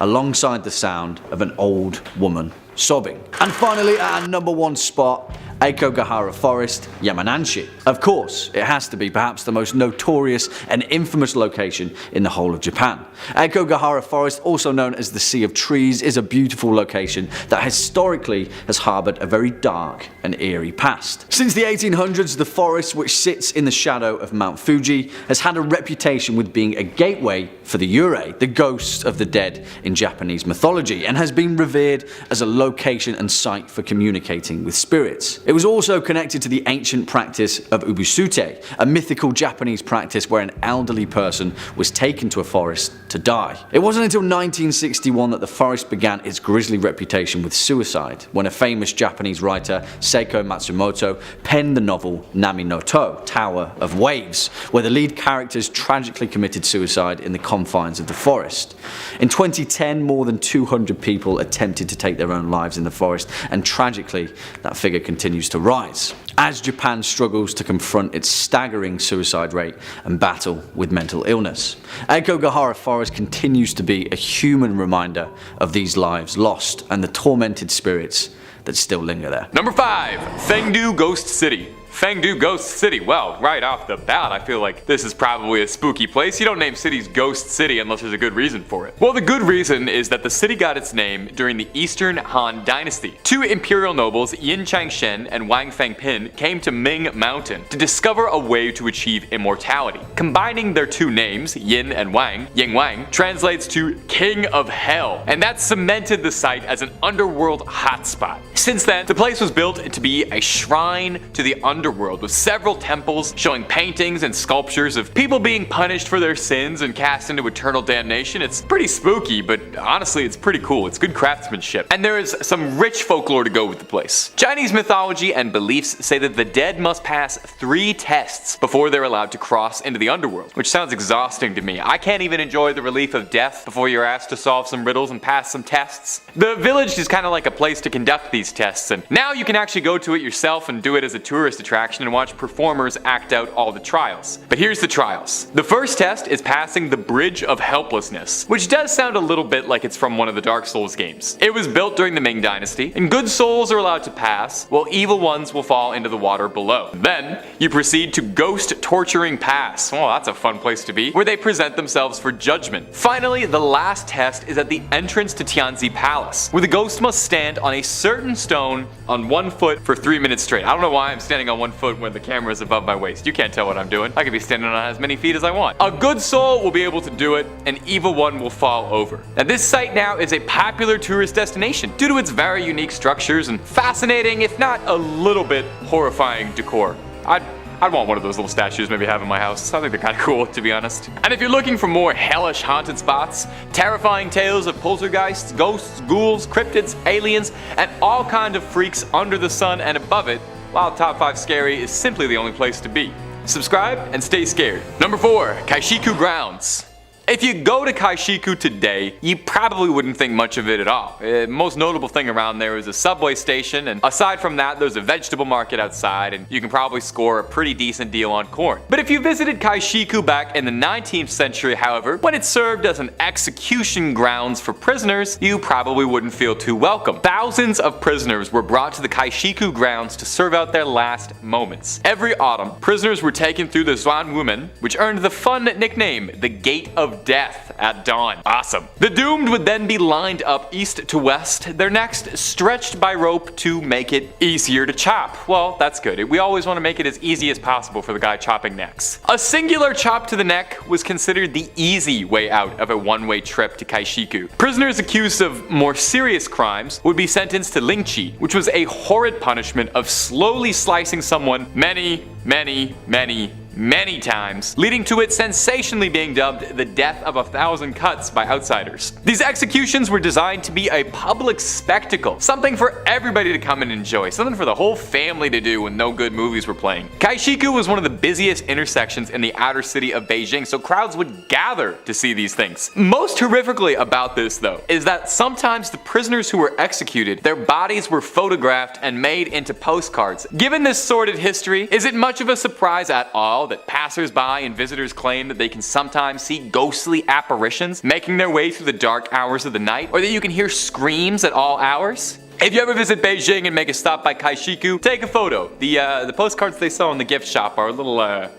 alongside the sound of an old woman sobbing. And finally, at our number 1 spot, Oki Gahara Forest, Yamananshi. Of course, it has to be perhaps the most notorious and infamous location in the whole of Japan. Oki Gahara Forest, also known as the Sea of Trees, is a beautiful location that historically has harboured a very dark and eerie past. Since the 1800s, the forest, which sits in the shadow of Mount Fuji, has had a reputation with being a gateway for the Yurei, the ghosts of the dead in Japanese mythology, and has been revered as a location and site for communicating with spirits. It was also connected to the ancient practice of ubusute, a mythical Japanese practice where an elderly person was taken to a forest to die. It wasn't until 1961 that the forest began its grisly reputation with suicide, when a famous Japanese writer, Seiko Matsumoto, penned the novel Nami no To, Tower of Waves, where the lead characters tragically committed suicide in the confines of the forest. In 2010, more than 200 people attempted to take their own lives in the forest, and tragically, that figure continues to rise as Japan struggles to confront its staggering suicide rate and battle with mental illness. Oki Gahara Forest continues to be a human reminder of these lives lost and the tormented spirits that still linger there. Number 5, Fangdu Ghost City. Fangdu Ghost City. Well, right off the bat, I feel like this is probably a spooky place. You don't name cities Ghost City unless there's a good reason for it. Well, the good reason is that the city got its name during the Eastern Han Dynasty. 2 imperial nobles, Yin Changshen and Wang Fangpin, came to Ming Mountain to discover a way to achieve immortality. Combining their 2 names, Yin and Wang, Ying Wang, translates to King of Hell, and that cemented the site as an underworld hotspot. Since then, the place was built to be a shrine to the underworld underworld with several temples showing paintings and sculptures of people being punished for their sins and cast into eternal damnation. It's pretty spooky, but honestly it's pretty cool. It's good craftsmanship. And there is some rich folklore to go with the place. Chinese mythology and beliefs say that the dead must pass 3 tests before they're allowed to cross into the underworld, which sounds exhausting to me. I can't even enjoy the relief of death before you're asked to solve some riddles and pass some tests. The village is kind of like a place to conduct these tests, and now you can actually go to it yourself and do it as a tourist attraction and watch performers act out all the trials. But here's the trials. The first test is passing the Bridge of Helplessness, which does sound a little bit like it's from one of the Dark Souls games. It was built during the Ming Dynasty, and good souls are allowed to pass, while evil ones will fall into the water below. Then, you proceed to Ghost Torturing Pass. Oh, that's a fun place to be, where they present themselves for judgment. Finally, the last test is at the entrance to Tianzi Palace, where the ghost must stand on a certain stone on 1 foot for 3 minutes straight. I don't know why I'm standing on 1 foot when the camera is above my waist. You can't tell what I'm doing. I could be standing on as many feet as I want. A good soul will be able to do it, an evil one will fall over. Now this site now is a popular tourist destination due to its very unique structures and fascinating, if not a little bit horrifying decor. I'd want one of those little statues maybe have in my house. I think they're kind of cool, to be honest. And if you're looking for more hellish haunted spots, terrifying tales of poltergeists, ghosts, ghouls, cryptids, aliens, and all kinds of freaks under the sun and above it, while Top 5 Scary is simply the only place to be. Subscribe and stay scared. Number 4, Kiku Grounds. If you go to Kaishiku today, you probably wouldn't think much of it at all. Most notable thing around there is a subway station, and aside from that there's a vegetable market outside, and you can probably score a pretty decent deal on corn. But if you visited Kaishiku back in the 19th century, however, when it served as an execution grounds for prisoners, you probably wouldn't feel too welcome. Thousands of prisoners were brought to the Kaishiku grounds to serve out their last moments. Every autumn, prisoners were taken through the Zwanwumen, which earned the fun nickname, the Gate of Death at dawn. Awesome. The doomed would then be lined up east to west, their necks stretched by rope to make it easier to chop. Well, that's good. We always want to make it as easy as possible for the guy chopping necks. A singular chop to the neck was considered the easy way out of a one-way trip to Kaishiku. Prisoners accused of more serious crimes would be sentenced to lingchi, which was a horrid punishment of slowly slicing someone many times, leading to it sensationally being dubbed the death of 1,000 cuts by outsiders. These executions were designed to be a public spectacle, something for everybody to come and enjoy, something for the whole family to do when no good movies were playing. Kaishiku was one of the busiest intersections in the outer city of Beijing, so crowds would gather to see these things. Most horrifically about this, though, is that sometimes the prisoners who were executed, their bodies were photographed and made into postcards. Given this sordid history, is it much of a surprise at all that passers-by and visitors claim that they can sometimes see ghostly apparitions making their way through the dark hours of the night, or that you can hear screams at all hours? If you ever visit Beijing and make a stop by Kaishiku, take a photo. The postcards they sell in the gift shop are a little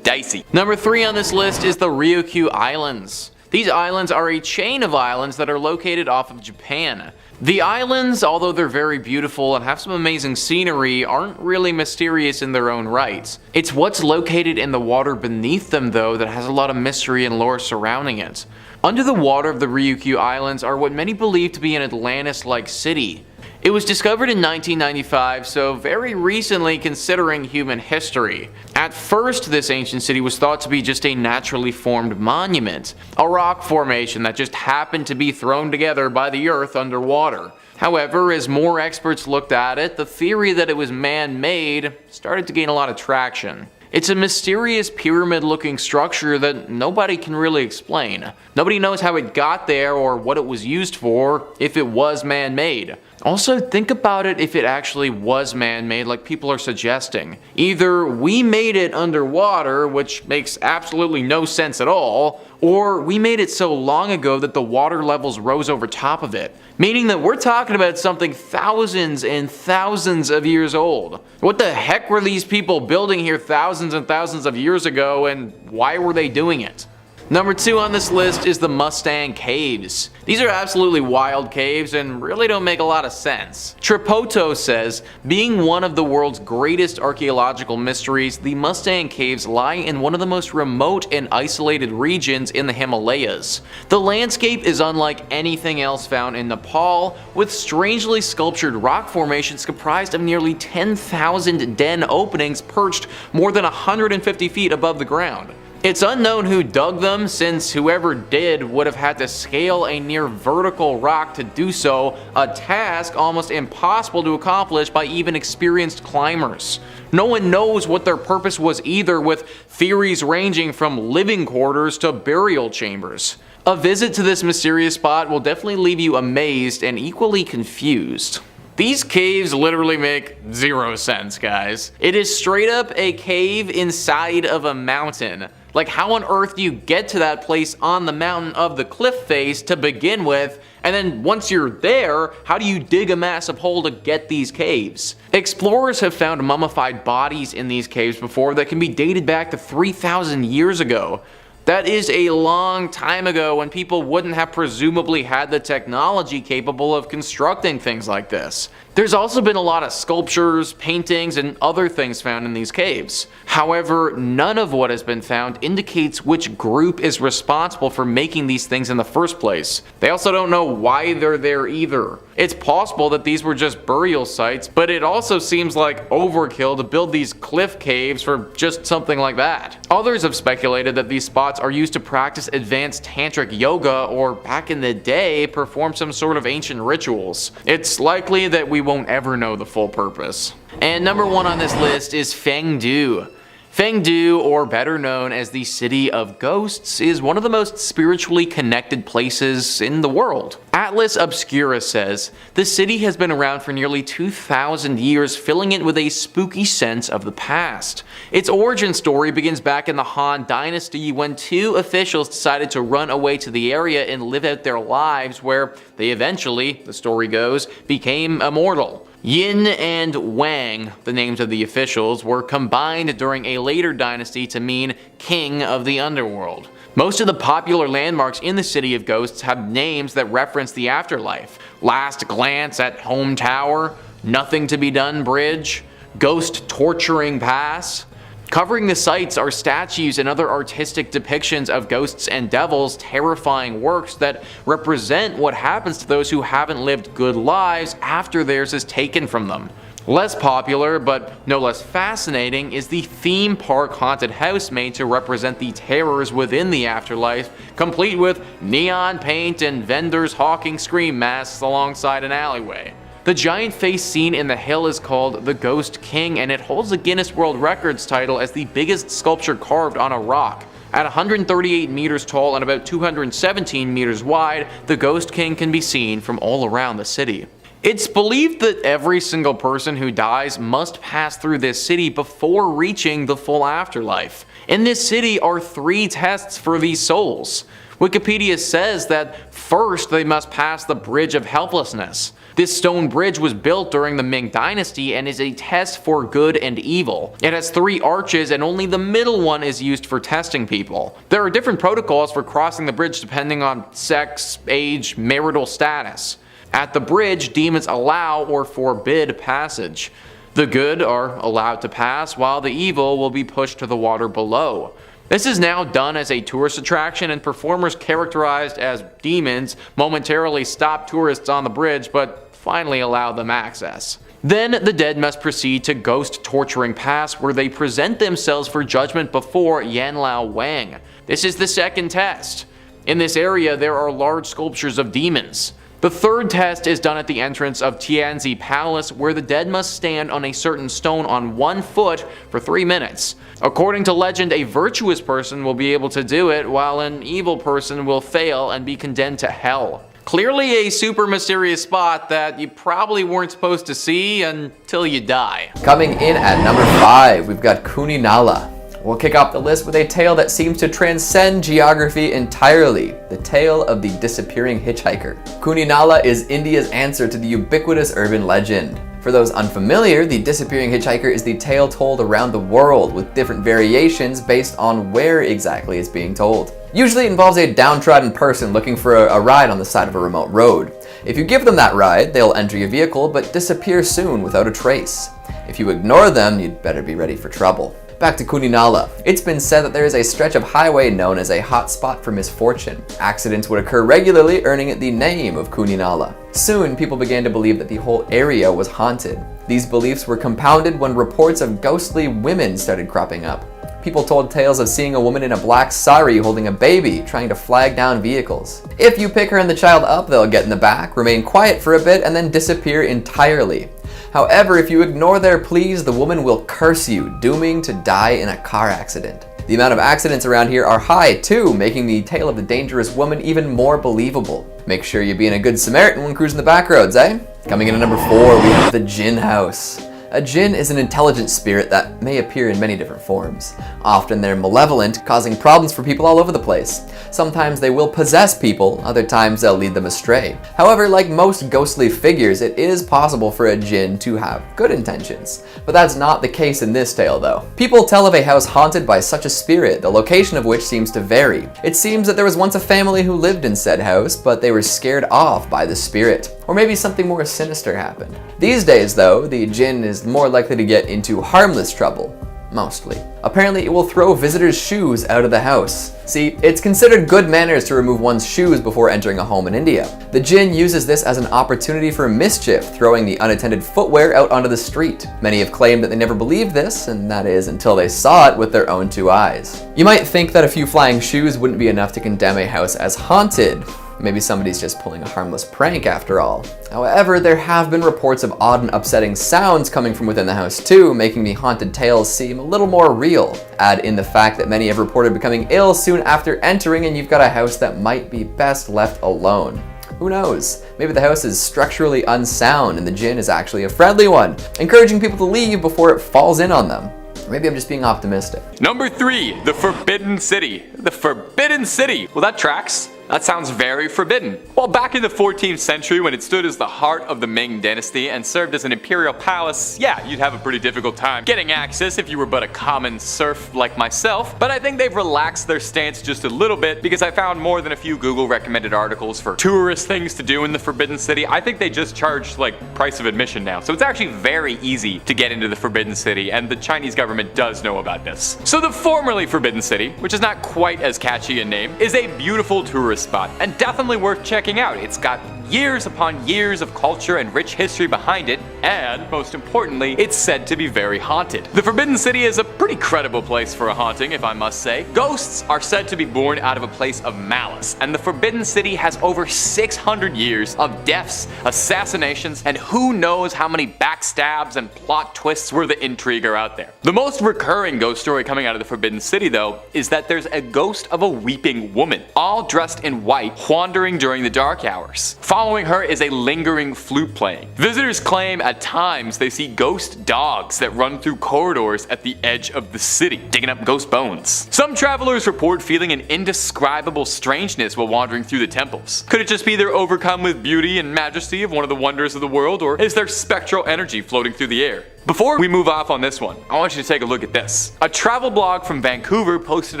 dicey. Number 3 on this list is the Ryukyu Islands. These islands are a chain of islands that are located off of Japan. The islands, although they're very beautiful and have some amazing scenery, aren't really mysterious in their own right. It's what's located in the water beneath them, though, that has a lot of mystery and lore surrounding it. Under the water of the Ryukyu Islands are what many believe to be an Atlantis-like city. It was discovered in 1995, so very recently considering human history. At first, this ancient city was thought to be just a naturally formed monument, a rock formation that just happened to be thrown together by the earth underwater. However, as more experts looked at it, the theory that it was man-made started to gain a lot of traction. It's a mysterious pyramid-looking structure that nobody can really explain. Nobody knows how it got there or what it was used for, if it was man-made. Also, think about it if it actually was man-made like people are suggesting. Either we made it underwater, which makes absolutely no sense at all, or we made it so long ago that the water levels rose over top of it. Meaning that we're talking about something thousands and thousands of years old. What the heck were these people building here thousands and thousands of years ago, and why were they doing it? Number 2 on this list is the Mustang Caves. These are absolutely wild caves and really don't make a lot of sense. Tripoto says, being one of the world's greatest archaeological mysteries, the Mustang Caves lie in one of the most remote and isolated regions in the Himalayas. The landscape is unlike anything else found in Nepal, with strangely sculptured rock formations comprised of nearly 10,000 den openings perched more than 150 feet above the ground. It's unknown who dug them, since whoever did would have had to scale a near vertical rock to do so, a task almost impossible to accomplish by even experienced climbers. No one knows what their purpose was either, with theories ranging from living quarters to burial chambers. A visit to this mysterious spot will definitely leave you amazed and equally confused. These caves literally make zero sense, guys. It is straight up a cave inside of a mountain. Like, how on earth do you get to that place on the mountain of the cliff face to begin with? And then once you're there, how do you dig a massive hole to get these caves? Explorers have found mummified bodies in these caves before that can be dated back to 3,000 years ago. That is a long time ago, when people wouldn't have presumably had the technology capable of constructing things like this. There's also been a lot of sculptures, paintings, and other things found in these caves. However, none of what has been found indicates which group is responsible for making these things in the first place. They also don't know why they're there either. It's possible that these were just burial sites, but it also seems like overkill to build these cliff caves for just something like that. Others have speculated that these spots are used to practice advanced tantric yoga, or back in the day, perform some sort of ancient rituals. It's likely that we won't ever know the full purpose. And number 1 on this list is Fangdu. Fangdu, or better known as the City of Ghosts, is one of the most spiritually connected places in the world. Atlas Obscura says, the city has been around for nearly 2,000 years, filling it with a spooky sense of the past. Its origin story begins back in the Han Dynasty, when 2 officials decided to run away to the area and live out their lives, where they eventually, the story goes, became immortal. Yin and Wang, the names of the officials, were combined during a later dynasty to mean King of the Underworld. Most of the popular landmarks in the City of Ghosts have names that reference the afterlife. Last Glance at Home Tower, Nothing to be Done Bridge, Ghost Torturing Pass. Covering the sites are statues and other artistic depictions of ghosts and devils, terrifying works that represent what happens to those who haven't lived good lives after theirs is taken from them. Less popular, but no less fascinating, is the theme park haunted house made to represent the terrors within the afterlife, complete with neon paint and vendors hawking scream masks alongside an alleyway. The giant face seen in the hill is called the Ghost King, and it holds the Guinness World Records title as the biggest sculpture carved on a rock. At 138 meters tall and about 217 meters wide, the Ghost King can be seen from all around the city. It's believed that every single person who dies must pass through this city before reaching the full afterlife. In this city are 3 tests for these souls. Wikipedia says that first they must pass the Bridge of Helplessness. This stone bridge was built during the Ming Dynasty and is a test for good and evil. It has 3 arches and only the middle one is used for testing people. There are different protocols for crossing the bridge depending on sex, age, marital status. At the bridge, demons allow or forbid passage. The good are allowed to pass, while the evil will be pushed to the water below. This is now done as a tourist attraction, and performers characterized as demons momentarily stop tourists on the bridge, but finally allow them access. Then the dead must proceed to Ghost Torturing Pass, where they present themselves for judgment before Yanlao Wang. This is the second test. In this area there are large sculptures of demons. The third test is done at the entrance of Tianzi Palace, where the dead must stand on a certain stone on 1 foot for 3 minutes. According to legend, a virtuous person will be able to do it, while an evil person will fail and be condemned to hell. Clearly a super mysterious spot that you probably weren't supposed to see until you die. Coming in at number 5, we've got Kunala. We'll kick off the list with a tale that seems to transcend geography entirely, the tale of the disappearing hitchhiker. Kunala is India's answer to the ubiquitous urban legend. For those unfamiliar, the disappearing hitchhiker is the tale told around the world, with different variations based on where exactly it's being told. Usually it involves a downtrodden person looking for a ride on the side of a remote road. If you give them that ride, they'll enter your vehicle but disappear soon without a trace. If you ignore them, you'd better be ready for trouble. Back to Kunala. It's been said that there is a stretch of highway known as a hot spot for misfortune. Accidents would occur regularly, earning it the name of Kunala. Soon, people began to believe that the whole area was haunted. These beliefs were compounded when reports of ghostly women started cropping up. People told tales of seeing a woman in a black sari holding a baby, trying to flag down vehicles. If you pick her and the child up, they'll get in the back, remain quiet for a bit, and then disappear entirely. However, if you ignore their pleas, the woman will curse you, dooming to die in a car accident. The amount of accidents around here are high too, making the tale of the dangerous woman even more believable. Make sure you're being a good Samaritan when cruising the back roads, eh? Coming in at number 4, we have the Jinn House. A Jinn is an intelligent spirit that may appear in many different forms. Often they're malevolent, causing problems for people all over the place. Sometimes they will possess people, other times they'll lead them astray. However, like most ghostly figures, it is possible for a Jinn to have good intentions. But that's not the case in this tale though. People tell of a house haunted by such a spirit, the location of which seems to vary. It seems that there was once a family who lived in said house, but they were scared off by the spirit. Or maybe something more sinister happened. These days though, the Jinn is more likely to get into harmless trouble. Mostly. Apparently it will throw visitors' shoes out of the house. See, it's considered good manners to remove one's shoes before entering a home in India. The Jinn uses this as an opportunity for mischief, throwing the unattended footwear out onto the street. Many have claimed that they never believed this, and that is until they saw it with their own 2 eyes. You might think that a few flying shoes wouldn't be enough to condemn a house as haunted. Maybe somebody's just pulling a harmless prank after all. However, there have been reports of odd and upsetting sounds coming from within the house too, making the haunted tales seem a little more real. Add in the fact that many have reported becoming ill soon after entering, and you've got a house that might be best left alone. Who knows? Maybe the house is structurally unsound and the Jinn is actually a friendly one, encouraging people to leave before it falls in on them. Or maybe I'm just being optimistic. Number 3, the Forbidden City. The Forbidden City. Well, that tracks. That sounds very forbidden. Well, back in the 14th century, when it stood as the heart of the Ming dynasty and served as an imperial palace, yeah, you'd have a pretty difficult time getting access if you were but a common serf like myself. But I think they've relaxed their stance just a little bit, because I found more than a few Google recommended articles for tourist things to do in the Forbidden City. I think they just charge like price of admission now. So it's actually very easy to get into the Forbidden City, and the Chinese government does know about this. So the formerly Forbidden City, which is not quite as catchy a name, is a beautiful tourist spot and definitely worth checking out. It's got years upon years of culture and rich history behind it, and most importantly, it's said to be very haunted. The Forbidden City is a pretty credible place for a haunting, if I must say. Ghosts are said to be born out of a place of malice, and the Forbidden City has over 600 years of deaths, assassinations, and who knows how many backstabs and plot twists where the intrigue are out there. The most recurring ghost story coming out of the Forbidden City, though, is that there's a ghost of a weeping woman, all dressed in white, wandering during the dark hours. Following her is a lingering flute playing. Visitors claim at times they see ghost dogs that run through corridors at the edge of the city, digging up ghost bones. Some travelers report feeling an indescribable strangeness while wandering through the temples. Could it just be they're overcome with beauty and majesty of one of the wonders of the world, or is there spectral energy floating through the air? Before we move off on this one, I want you to take a look at this. A travel blog from Vancouver posted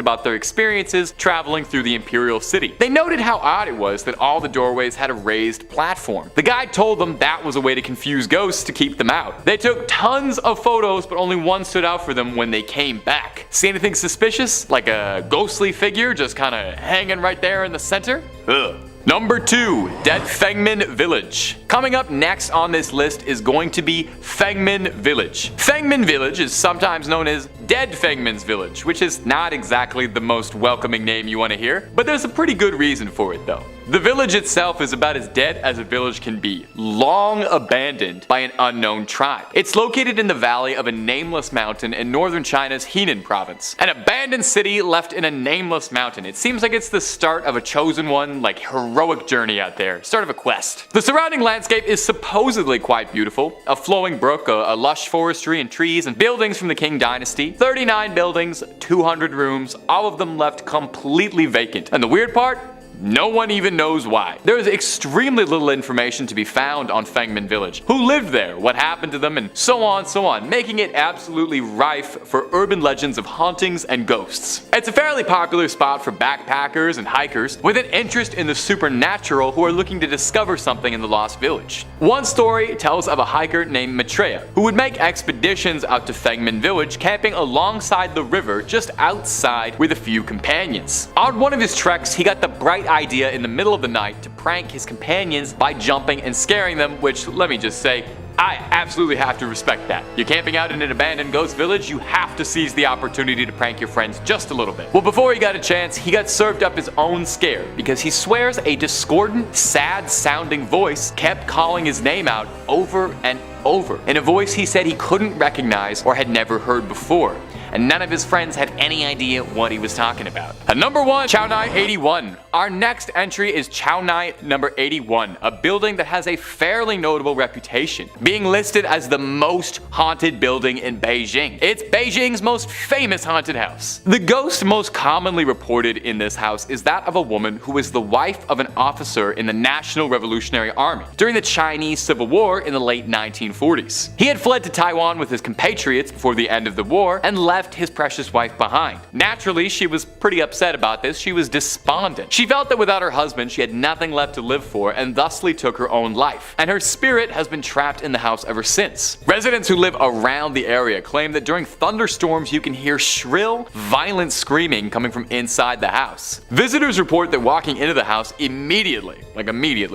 about their experiences traveling through the Imperial City. They noted how odd it was that all the doorways had a raised platform. The guide told them that was a way to confuse ghosts to keep them out. They took tons of photos, but only one stood out for them when they came back. See anything suspicious? Like a ghostly figure just kinda hanging right there in the center? Ugh. Number 2, Dead Fangman Village. Coming up next on this list is going to be Fangman Village. Fangman Village is sometimes known as Dead Fangman's Village, which is not exactly the most welcoming name you want to hear, but there's a pretty good reason for it though. The village itself is about as dead as a village can be, long abandoned by an unknown tribe. It's located in the valley of a nameless mountain in northern China's Henan province. An abandoned city left in a nameless mountain. It seems like it's the start of a chosen one, like heroic journey out there, start of a quest. The surrounding landscape is supposedly quite beautiful. A flowing brook, a lush forestry and trees, and buildings from the Qing dynasty. 39 buildings, 200 rooms, all of them left completely vacant. And the weird part? No one even knows why. There is extremely little information to be found on Fangman Village, who lived there, what happened to them, and so on, making it absolutely rife for urban legends of hauntings and ghosts. It's a fairly popular spot for backpackers and hikers with an interest in the supernatural who are looking to discover something in the lost village. One story tells of a hiker named Maitreya who would make expeditions out to Fangman Village, camping alongside the river just outside with a few companions. On one of his treks, he got the bright idea in the middle of the night to prank his companions by jumping and scaring them, which, let me just say, I absolutely have to respect that. You're camping out in an abandoned ghost village, you have to seize the opportunity to prank your friends just a little bit. Well, before he got a chance, he got served up his own scare because he swears a discordant, sad sounding voice kept calling his name out over and over in a voice he said he couldn't recognize or had never heard before. And none of his friends had any idea what he was talking about. At number 1, Chaonai 81. Our next entry is Chaonai number 81, a building that has a fairly notable reputation, being listed as the most haunted building in Beijing. It's Beijing's most famous haunted house. The ghost most commonly reported in this house is that of a woman who was the wife of an officer in the National Revolutionary Army during the Chinese Civil War in the late 1940s. He had fled to Taiwan with his compatriots before the end of the war and left his precious wife behind. Naturally, she was pretty upset about this. She was despondent. She felt that without her husband, she had nothing left to live for and thusly took her own life. And her spirit has been trapped in the house ever since. Residents who live around the area claim that during thunderstorms you can hear shrill, violent screaming coming from inside the house. Visitors report that walking into the house immediately,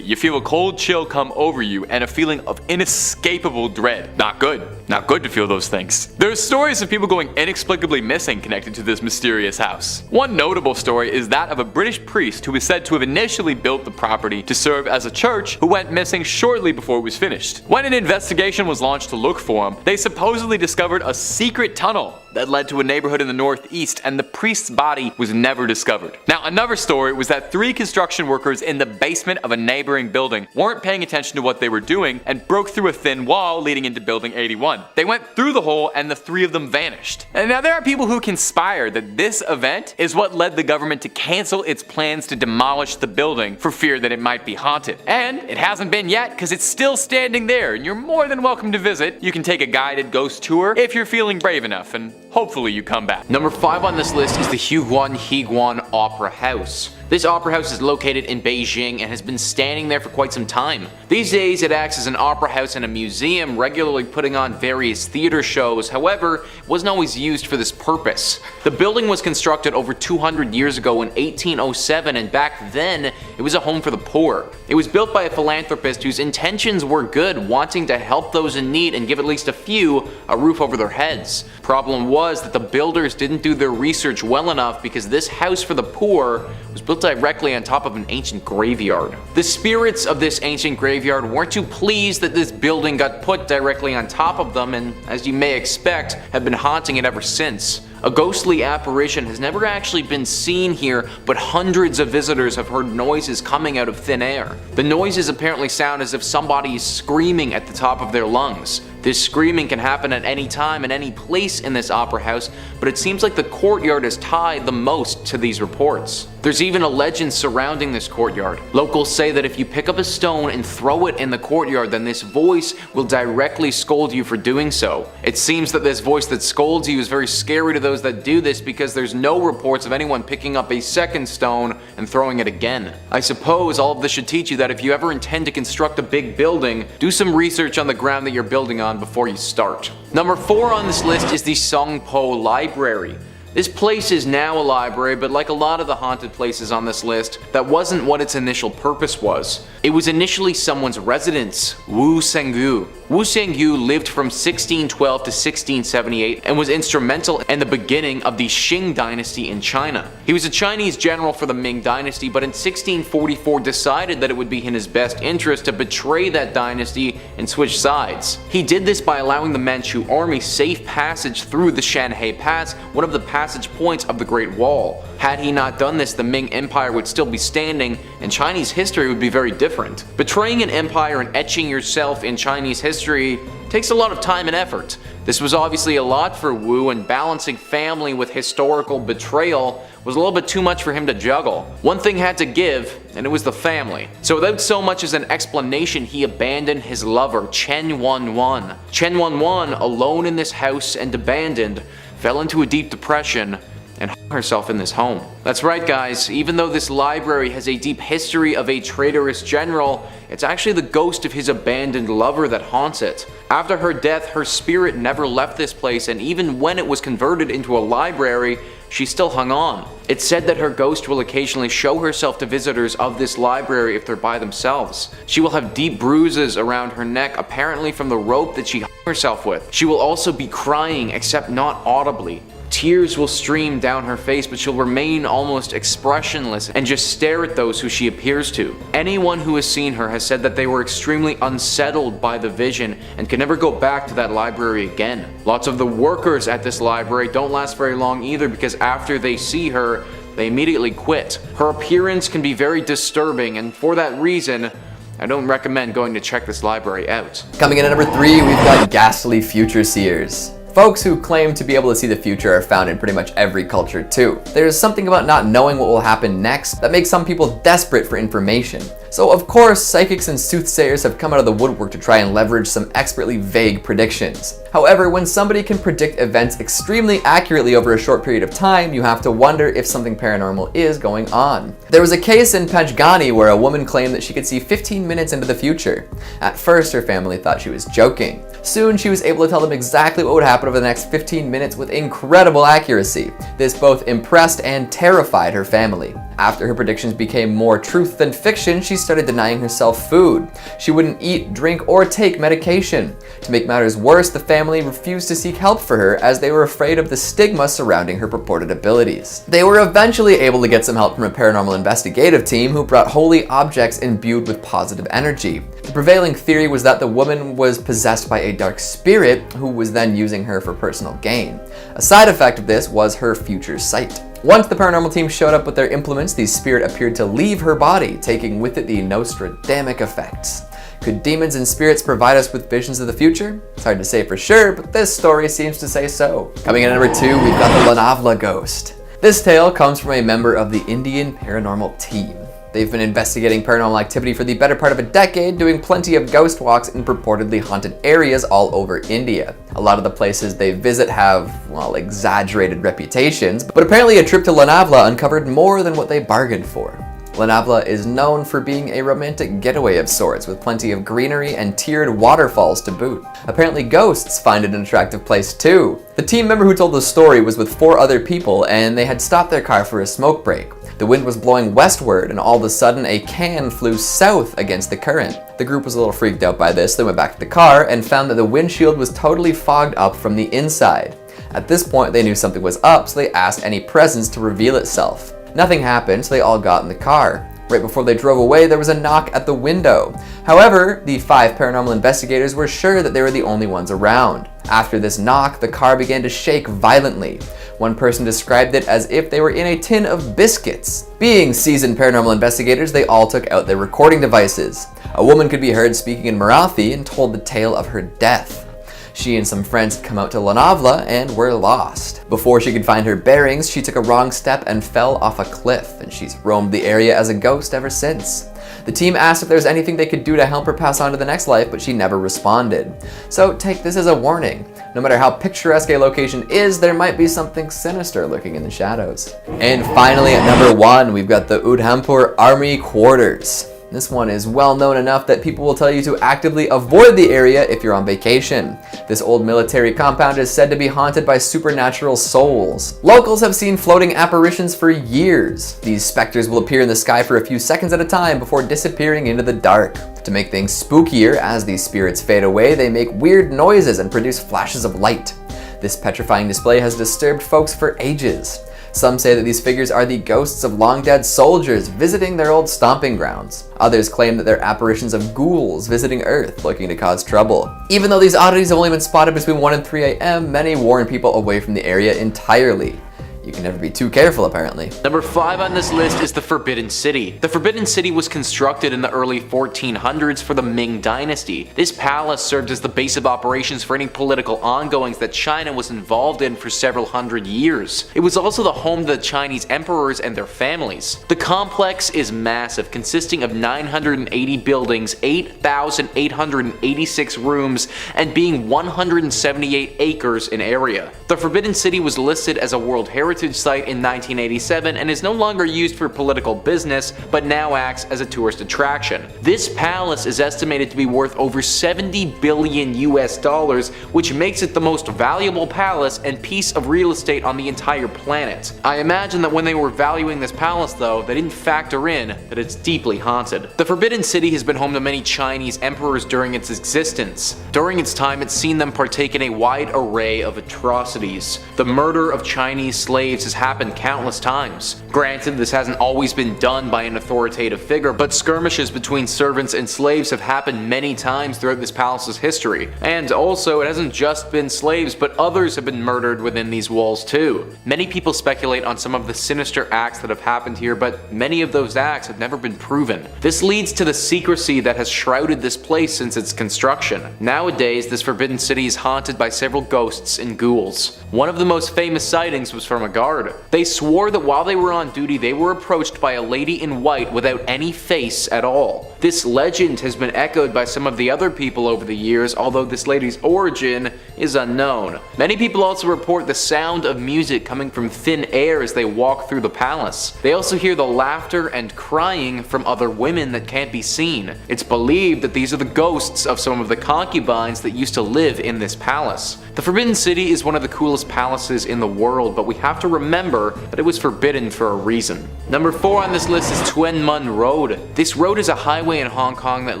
you feel a cold chill come over you and a feeling of inescapable dread. Not good. Not good to feel those things. There's stories of people going inexplicably missing connected to this mysterious house. One notable story is that of a British priest who is said to have initially built the property to serve as a church who went missing shortly before it was finished. When an investigation was launched to look for him, they supposedly discovered a secret tunnel that led to a neighborhood in the northeast, and the priest's body was never discovered. Now, another story was that 3 construction workers in the basement of a neighboring building weren't paying attention to what they were doing and broke through a thin wall leading into building 81. They went through the hole and the 3 of them vanished. And now there are people who conspire that this event is what led the government to cancel its plans to demolish the building for fear that it might be haunted. And it hasn't been yet because it's still standing there, and you're more than welcome to visit. You can take a guided ghost tour if you're feeling brave enough, and hopefully you come back. Number 5 on this list is the Higuan Opera House. This opera house is located in Beijing and has been standing there for quite some time. These days it acts as an opera house and a museum, regularly putting on various theater shows. However, it wasn't always used for this purpose. The building was constructed over 200 years ago in 1807, and back then it was a home for the poor. It was built by a philanthropist whose intentions were good, wanting to help those in need and give at least a few a roof over their heads. Problem was that the builders didn't do their research well enough, because this house for the poor was built directly on top of an ancient graveyard. The spirits of this ancient graveyard weren't too pleased that this building got put directly on top of them, and as you may expect, have been haunting it ever since. A ghostly apparition has never actually been seen here, but hundreds of visitors have heard noises coming out of thin air. The noises apparently sound as if somebody is screaming at the top of their lungs. This screaming can happen at any time and any place in this opera house, but it seems like the courtyard is tied the most to these reports. There's even a legend surrounding this courtyard. Locals say that if you pick up a stone and throw it in the courtyard, then this voice will directly scold you for doing so. It seems that this voice that scolds you is very scary to those that do this, because there's no reports of anyone picking up a second stone and throwing it again. I suppose all of this should teach you that if you ever intend to construct a big building, do some research on the ground that you're building on before you start. Number 4 on this list is the Songpo Library. This place is now a library, but like a lot of the haunted places on this list, that wasn't what its initial purpose was. It was initially someone's residence, Wu Senggu. Wu Senggu lived from 1612 to 1678 and was instrumental in the beginning of the Qing dynasty in China. He was a Chinese general for the Ming dynasty, but in 1644 decided that it would be in his best interest to betray that dynasty and switch sides. He did this by allowing the Manchu army safe passage through the Shanhai Pass, one of the passage points of the Great Wall. Had he not done this, the Ming Empire would still be standing and Chinese history would be very different. Betraying an empire and etching yourself in Chinese history takes a lot of time and effort. This was obviously a lot for Wu, and balancing family with historical betrayal was a little bit too much for him to juggle. One thing had to give, and it was the family. So without so much as an explanation, he abandoned his lover, Chen Wanwan. Chen Wanwan, alone in this house and abandoned, fell into a deep depression and hung herself in this home. That's right, guys, even though this library has a deep history of a traitorous general, it's actually the ghost of his abandoned lover that haunts it. After her death, her spirit never left this place, and even when it was converted into a library, she still hung on. It's said that her ghost will occasionally show herself to visitors of this library if they're by themselves. She will have deep bruises around her neck, apparently from the rope that she hung herself with. She will also be crying, except not audibly. Tears will stream down her face, but she'll remain almost expressionless and just stare at those who she appears to. Anyone who has seen her has said that they were extremely unsettled by the vision and can never go back to that library again. Lots of the workers at this library don't last very long either, because after they see her, they immediately quit. Her appearance can be very disturbing, and for that reason, I don't recommend going to check this library out. Coming in at number 3, we've got Ghastly Future Seers. Folks who claim to be able to see the future are found in pretty much every culture too. There's something about not knowing what will happen next that makes some people desperate for information. So of course, psychics and soothsayers have come out of the woodwork to try and leverage some expertly vague predictions. However, when somebody can predict events extremely accurately over a short period of time, you have to wonder if something paranormal is going on. There was a case in Panchgani where a woman claimed that she could see 15 minutes into the future. At first, her family thought she was joking. Soon, she was able to tell them exactly what would happen over the next 15 minutes with incredible accuracy. This both impressed and terrified her family. After her predictions became more truth than fiction, she started denying herself food. She wouldn't eat, drink, or take medication. To make matters worse, the family refused to seek help for her as they were afraid of the stigma surrounding her purported abilities. They were eventually able to get some help from a paranormal investigative team who brought holy objects imbued with positive energy. The prevailing theory was that the woman was possessed by a dark spirit who was then using her for personal gain. A side effect of this was her future sight. Once the paranormal team showed up with their implements, the spirit appeared to leave her body, taking with it the Nostradamic effects. Could demons and spirits provide us with visions of the future? It's hard to say for sure, but this story seems to say so. Coming in at number 2, we've got the Lonavala ghost. This tale comes from a member of the Indian paranormal team. They've been investigating paranormal activity for the better part of a decade, doing plenty of ghost walks in purportedly haunted areas all over India. A lot of the places they visit have, well, exaggerated reputations, but apparently a trip to Lonavala uncovered more than what they bargained for. Lonavala is known for being a romantic getaway of sorts, with plenty of greenery and tiered waterfalls to boot. Apparently ghosts find it an attractive place too. The team member who told the story was with 4 other people, and they had stopped their car for a smoke break. The wind was blowing westward, and all of a sudden a can flew south against the current. The group was a little freaked out by this. They went back to the car and found that the windshield was totally fogged up from the inside. At this point, they knew something was up, so they asked any presence to reveal itself. Nothing happened, so they all got in the car. Right before they drove away, there was a knock at the window. However, the 5 paranormal investigators were sure that they were the only ones around. After this knock, the car began to shake violently. One person described it as if they were in a tin of biscuits. Being seasoned paranormal investigators, they all took out their recording devices. A woman could be heard speaking in Marathi and told the tale of her death. She and some friends had come out to Lonavala and were lost. Before she could find her bearings, she took a wrong step and fell off a cliff, and she's roamed the area as a ghost ever since. The team asked if there was anything they could do to help her pass on to the next life, but she never responded. So take this as a warning. No matter how picturesque a location is, there might be something sinister lurking in the shadows. And finally, at number 1, we've got the Udhampur Army Quarters. This one is well known enough that people will tell you to actively avoid the area if you're on vacation. This old military compound is said to be haunted by supernatural souls. Locals have seen floating apparitions for years. These specters will appear in the sky for a few seconds at a time before disappearing into the dark. To make things spookier, as these spirits fade away, they make weird noises and produce flashes of light. This petrifying display has disturbed folks for ages. Some say that these figures are the ghosts of long-dead soldiers visiting their old stomping grounds. Others claim that they're apparitions of ghouls visiting Earth looking to cause trouble. Even though these oddities have only been spotted between 1 and 3 a.m., many warn people away from the area entirely. You can never be too careful, apparently. Number 5 on this list is the Forbidden City. The Forbidden City was constructed in the early 1400s for the Ming Dynasty. This palace served as the base of operations for any political ongoings that China was involved in for several hundred years. It was also the home to the Chinese emperors and their families. The complex is massive, consisting of 980 buildings, 8,886 rooms, and being 178 acres in area. The Forbidden City was listed as a World Heritage Site in 1987 and is no longer used for political business, but now acts as a tourist attraction. This palace is estimated to be worth over $70 billion US, which makes it the most valuable palace and piece of real estate on the entire planet. I imagine that when they were valuing this palace though, they didn't factor in that it's deeply haunted. The Forbidden City has been home to many Chinese emperors during its existence. During its time, it's seen them partake in a wide array of atrocities. The murder of Chinese slaves has happened countless times. Granted, this hasn't always been done by an authoritative figure, but skirmishes between servants and slaves have happened many times throughout this palace's history. And also, it hasn't just been slaves, but others have been murdered within these walls too. Many people speculate on some of the sinister acts that have happened here, but many of those acts have never been proven. This leads to the secrecy that has shrouded this place since its construction. Nowadays, this Forbidden City is haunted by several ghosts and ghouls. One of the most famous sightings was from a guard. They swore that while they were on duty, they were approached by a lady in white without any face at all. This legend has been echoed by some of the other people over the years, although this lady's origin is unknown. Many people also report the sound of music coming from thin air as they walk through the palace. They also hear the laughter and crying from other women that can't be seen. It's believed that these are the ghosts of some of the concubines that used to live in this palace. The Forbidden City is one of the coolest palaces in the world, but we have to remember that it was forbidden for a reason. Number 4 on this list is Tuen Mun Road. This road is a highway in Hong Kong that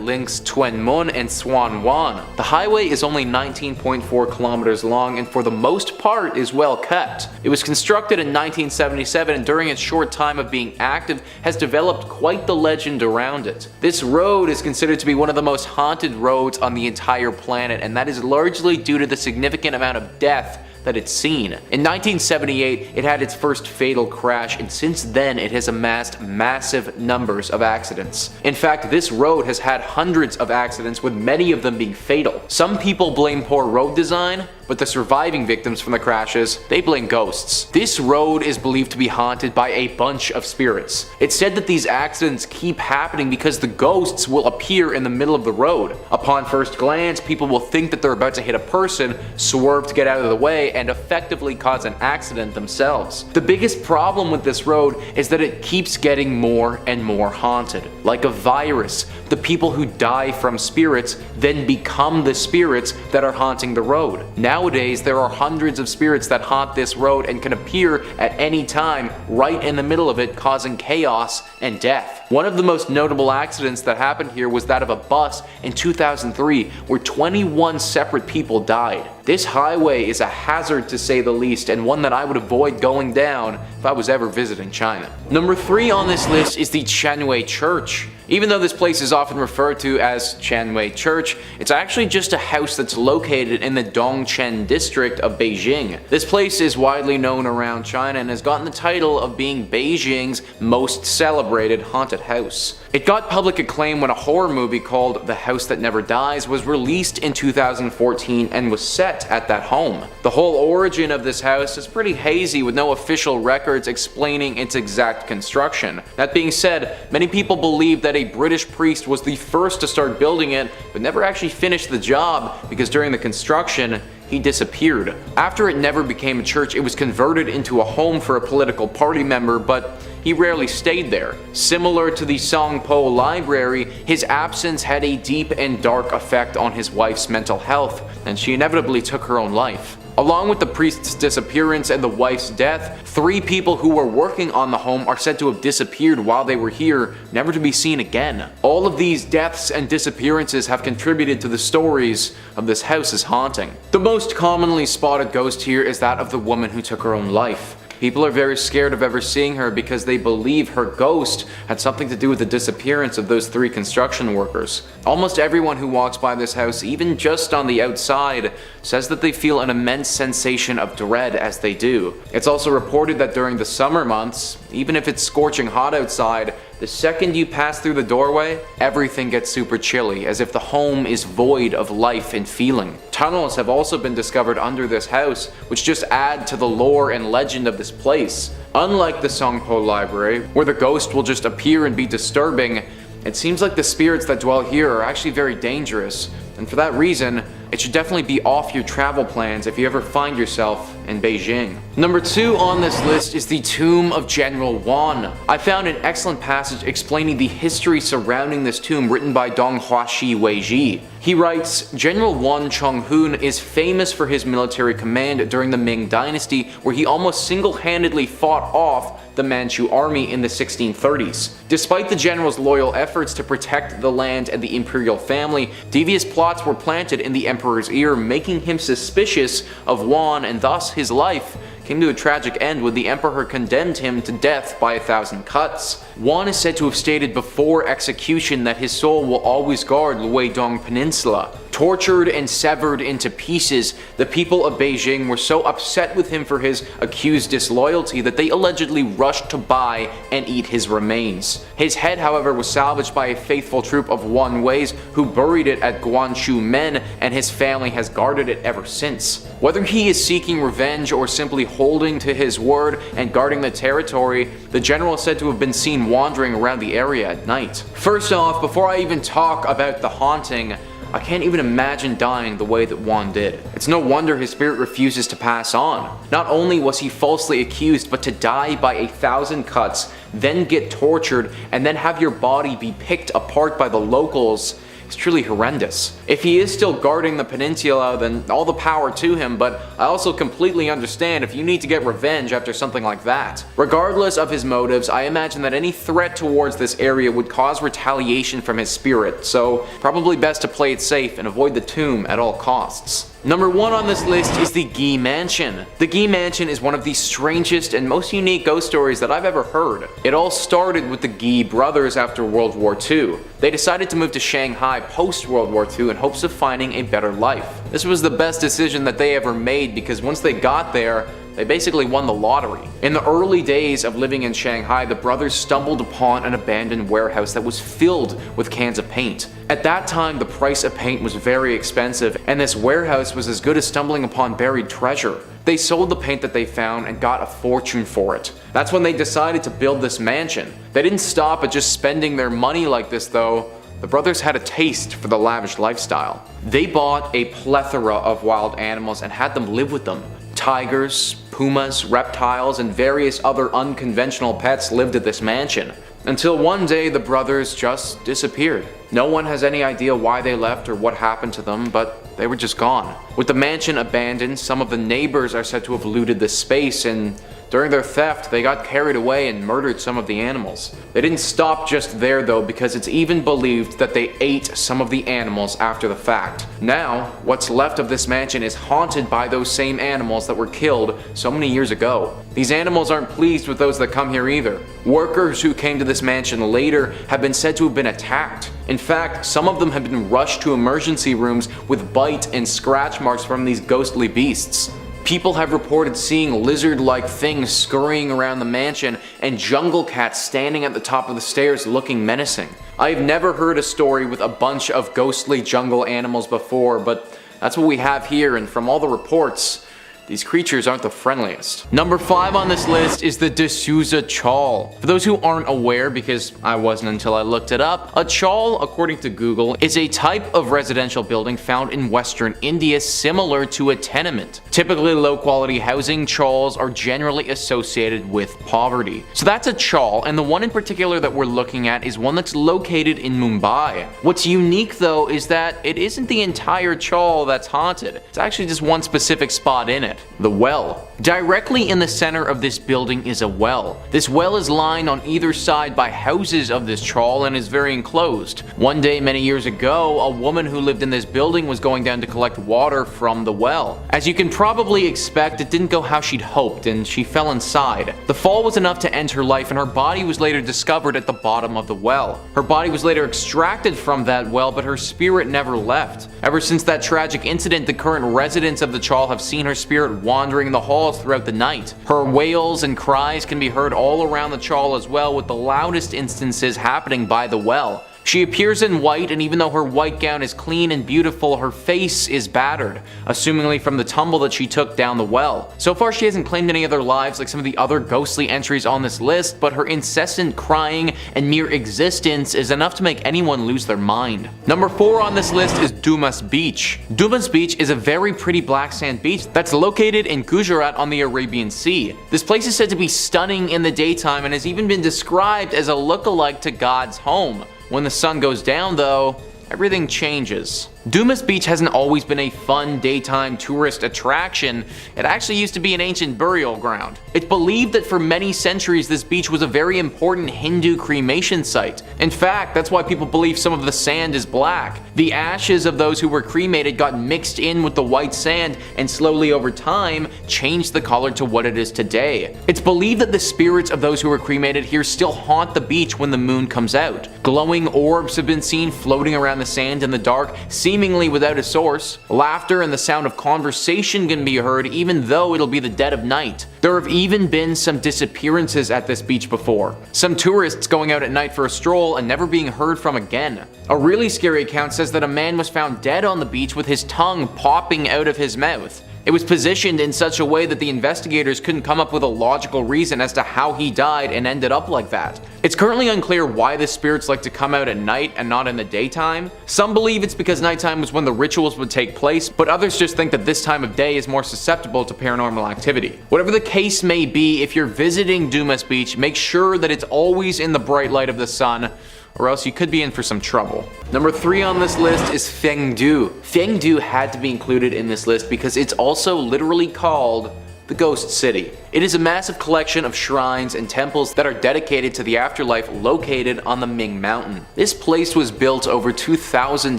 links Tuen Mun and Suan Wan. The highway is only 19.4 kilometers long and for the most part is well kept. It was constructed in 1977 and during its short time of being active has developed quite the legend around it. This road is considered to be one of the most haunted roads on the entire planet, and that is largely due to the significant amount of death that it's seen. In 1978, it had its first fatal crash, and since then it has amassed massive numbers of accidents. In fact, this road has had hundreds of accidents, with many of them being fatal. Some people blame poor road design, but the surviving victims from the crashes, they blame ghosts. This road is believed to be haunted by a bunch of spirits. It's said that these accidents keep happening because the ghosts will appear in the middle of the road. Upon first glance, people will think that they're about to hit a person, swerve to get out of the way, and effectively cause an accident themselves. The biggest problem with this road is that it keeps getting more and more haunted. Like a virus, the people who die from spirits then become the spirits that are haunting the road. Nowadays, there are hundreds of spirits that haunt this road and can appear at any time right in the middle of it, causing chaos and death. One of the most notable accidents that happened here was that of a bus in 2003 where 21 separate people died. This highway is a hazard to say the least, and one that I would avoid going down if I was ever visiting China. Number 3 on this list is the Chanwei Church. Even though this place is often referred to as Chanwei Church, it's actually just a house that's located in the Dongchen district of Beijing. This place is widely known around China and has gotten the title of being Beijing's most celebrated haunted house. It got public acclaim when a horror movie called The House That Never Dies was released in 2014 and was set at that home. The whole origin of this house is pretty hazy, with no official records explaining its exact construction. That being said, many people believe that a British priest was the first to start building it, but never actually finished the job because during the construction, he disappeared. After it never became a church, it was converted into a home for a political party member, but he rarely stayed there. Similar to the Songpo Library, his absence had a deep and dark effect on his wife's mental health, and she inevitably took her own life. Along with the priest's disappearance and the wife's death, 3 people who were working on the home are said to have disappeared while they were here, never to be seen again. All of these deaths and disappearances have contributed to the stories of this house's haunting. The most commonly spotted ghost here is that of the woman who took her own life. People are very scared of ever seeing her because they believe her ghost had something to do with the disappearance of those 3 construction workers. Almost everyone who walks by this house, even just on the outside, says that they feel an immense sensation of dread as they do. It's also reported that during the summer months, even if it's scorching hot outside, the second you pass through the doorway, everything gets super chilly, as if the home is void of life and feeling. Tunnels have also been discovered under this house, which just add to the lore and legend of this place. Unlike the Songpo Library, where the ghost will just appear and be disturbing, it seems like the spirits that dwell here are actually very dangerous, and for that reason, it should definitely be off your travel plans if you ever find yourself in Beijing. Number 2 on this list is the Tomb of General Wan. I found an excellent passage explaining the history surrounding this tomb written by Dong Huaxi Weiji. He writes, General Wan Chonghun is famous for his military command during the Ming Dynasty, where he almost single-handedly fought off the Manchu army in the 1630s. Despite the general's loyal efforts to protect the land and the imperial family, devious plots were planted in the emperor's ear, making him suspicious of Wan, and thus his life came to a tragic end when the emperor condemned him to death by 1,000 cuts. Wan is said to have stated before execution that his soul will always guard Luidong Peninsula. Tortured and severed into pieces, the people of Beijing were so upset with him for his accused disloyalty that they allegedly rushed to buy and eat his remains. His head, however, was salvaged by a faithful troop of Wan Weis who buried it at Guanshu Men, and his family has guarded it ever since. Whether he is seeking revenge or simply holding to his word and guarding the territory, the general is said to have been seen wandering around the area at night. First off, before I even talk about the haunting, I can't even imagine dying the way that Wan did. It's no wonder his spirit refuses to pass on. Not only was he falsely accused, but to die by 1,000 cuts, then get tortured, and then have your body be picked apart by the locals is truly horrendous. If he is still guarding the peninsula, then all the power to him, but I also completely understand if you need to get revenge after something like that. Regardless of his motives, I imagine that any threat towards this area would cause retaliation from his spirit, so probably best to play it safe and avoid the tomb at all costs. Number 1 on this list is the Gi Mansion. The Gi Mansion is one of the strangest and most unique ghost stories that I've ever heard. It all started with the Gi brothers after World War II. They decided to move to Shanghai post-World War II in hopes of finding a better life. This was the best decision that they ever made because once they got there, they basically won the lottery. In the early days of living in Shanghai, the brothers stumbled upon an abandoned warehouse that was filled with cans of paint. At that time, the price of paint was very expensive, and this warehouse was as good as stumbling upon buried treasure. They sold the paint that they found and got a fortune for it. That's when they decided to build this mansion. They didn't stop at just spending their money like this though. The brothers had a taste for the lavish lifestyle. They bought a plethora of wild animals and had them live with them. Tigers, pumas, reptiles, and various other unconventional pets lived at this mansion. Until one day the brothers just disappeared. No one has any idea why they left or what happened to them, but they were just gone. With the mansion abandoned, some of the neighbors are said to have looted the space, and during their theft, they got carried away and murdered some of the animals. They didn't stop just there though, because it's even believed that they ate some of the animals after the fact. Now, what's left of this mansion is haunted by those same animals that were killed so many years ago. These animals aren't pleased with those that come here either. Workers who came to this mansion later have been said to have been attacked. In fact, some of them have been rushed to emergency rooms with bite and scratch marks from these ghostly beasts. People have reported seeing lizard-like things scurrying around the mansion and jungle cats standing at the top of the stairs looking menacing. I've never heard a story with a bunch of ghostly jungle animals before, but that's what we have here, and from all the reports, these creatures aren't the friendliest. Number 5 on this list is the D'Souza Chawl. For those who aren't aware, because I wasn't until I looked it up, a chawl, according to Google, is a type of residential building found in Western India similar to a tenement. Typically low quality housing, chawls are generally associated with poverty. So that's a chawl, and the one in particular that we're looking at is one that's located in Mumbai. What's unique though is that it isn't the entire chawl that's haunted. It's actually just one specific spot in it. it. The well. Directly in the center of this building is a well. This well is lined on either side by houses of this trawl and is very enclosed. One day many years ago, a woman who lived in this building was going down to collect water from the well. As you can probably expect, it didn't go how she'd hoped and she fell inside. The fall was enough to end her life and her body was later discovered at the bottom of the well. Her body was later extracted from that well, but her spirit never left. Ever since that tragic incident, the current residents of the trawl have seen her spirit wandering the halls throughout the night. Her wails and cries can be heard all around the trawl as well, with the loudest instances happening by the well. She appears in white, and even though her white gown is clean and beautiful, her face is battered, assumingly from the tumble that she took down the well. So far she hasn't claimed any other lives like some of the other ghostly entries on this list, but her incessant crying and mere existence is enough to make anyone lose their mind. Number 4 on this list is Dumas Beach. Dumas Beach is a very pretty black sand beach that's located in Gujarat on the Arabian Sea. This place is said to be stunning in the daytime and has even been described as a look-alike to God's home. When the sun goes down though, everything changes. Dumas Beach hasn't always been a fun daytime tourist attraction. It actually used to be an ancient burial ground. It's believed that for many centuries this beach was a very important Hindu cremation site. In fact, that's why people believe some of the sand is black. The ashes of those who were cremated got mixed in with the white sand and slowly over time changed the color to what it is today. It's believed that the spirits of those who were cremated here still haunt the beach when the moon comes out. Glowing orbs have been seen floating around the sand in the dark, seemingly without a source. Laughter and the sound of conversation can be heard even though it'll be the dead of night. There have even been some disappearances at this beach before. Some tourists going out at night for a stroll and never being heard from again. A really scary account says that a man was found dead on the beach with his tongue popping out of his mouth. It was positioned in such a way that the investigators couldn't come up with a logical reason as to how he died and ended up like that. It's currently unclear why the spirits like to come out at night and not in the daytime. Some believe it's because nighttime was when the rituals would take place, but others just think that this time of day is more susceptible to paranormal activity. Whatever the case may be, if you're visiting Dumas Beach, make sure that it's always in the bright light of the sun, or else you could be in for some trouble. Number 3 on this list is Fangdu. Fangdu had to be included in this list because it's also literally called the Ghost City. It is a massive collection of shrines and temples that are dedicated to the afterlife located on the Ming Mountain. This place was built over 2,000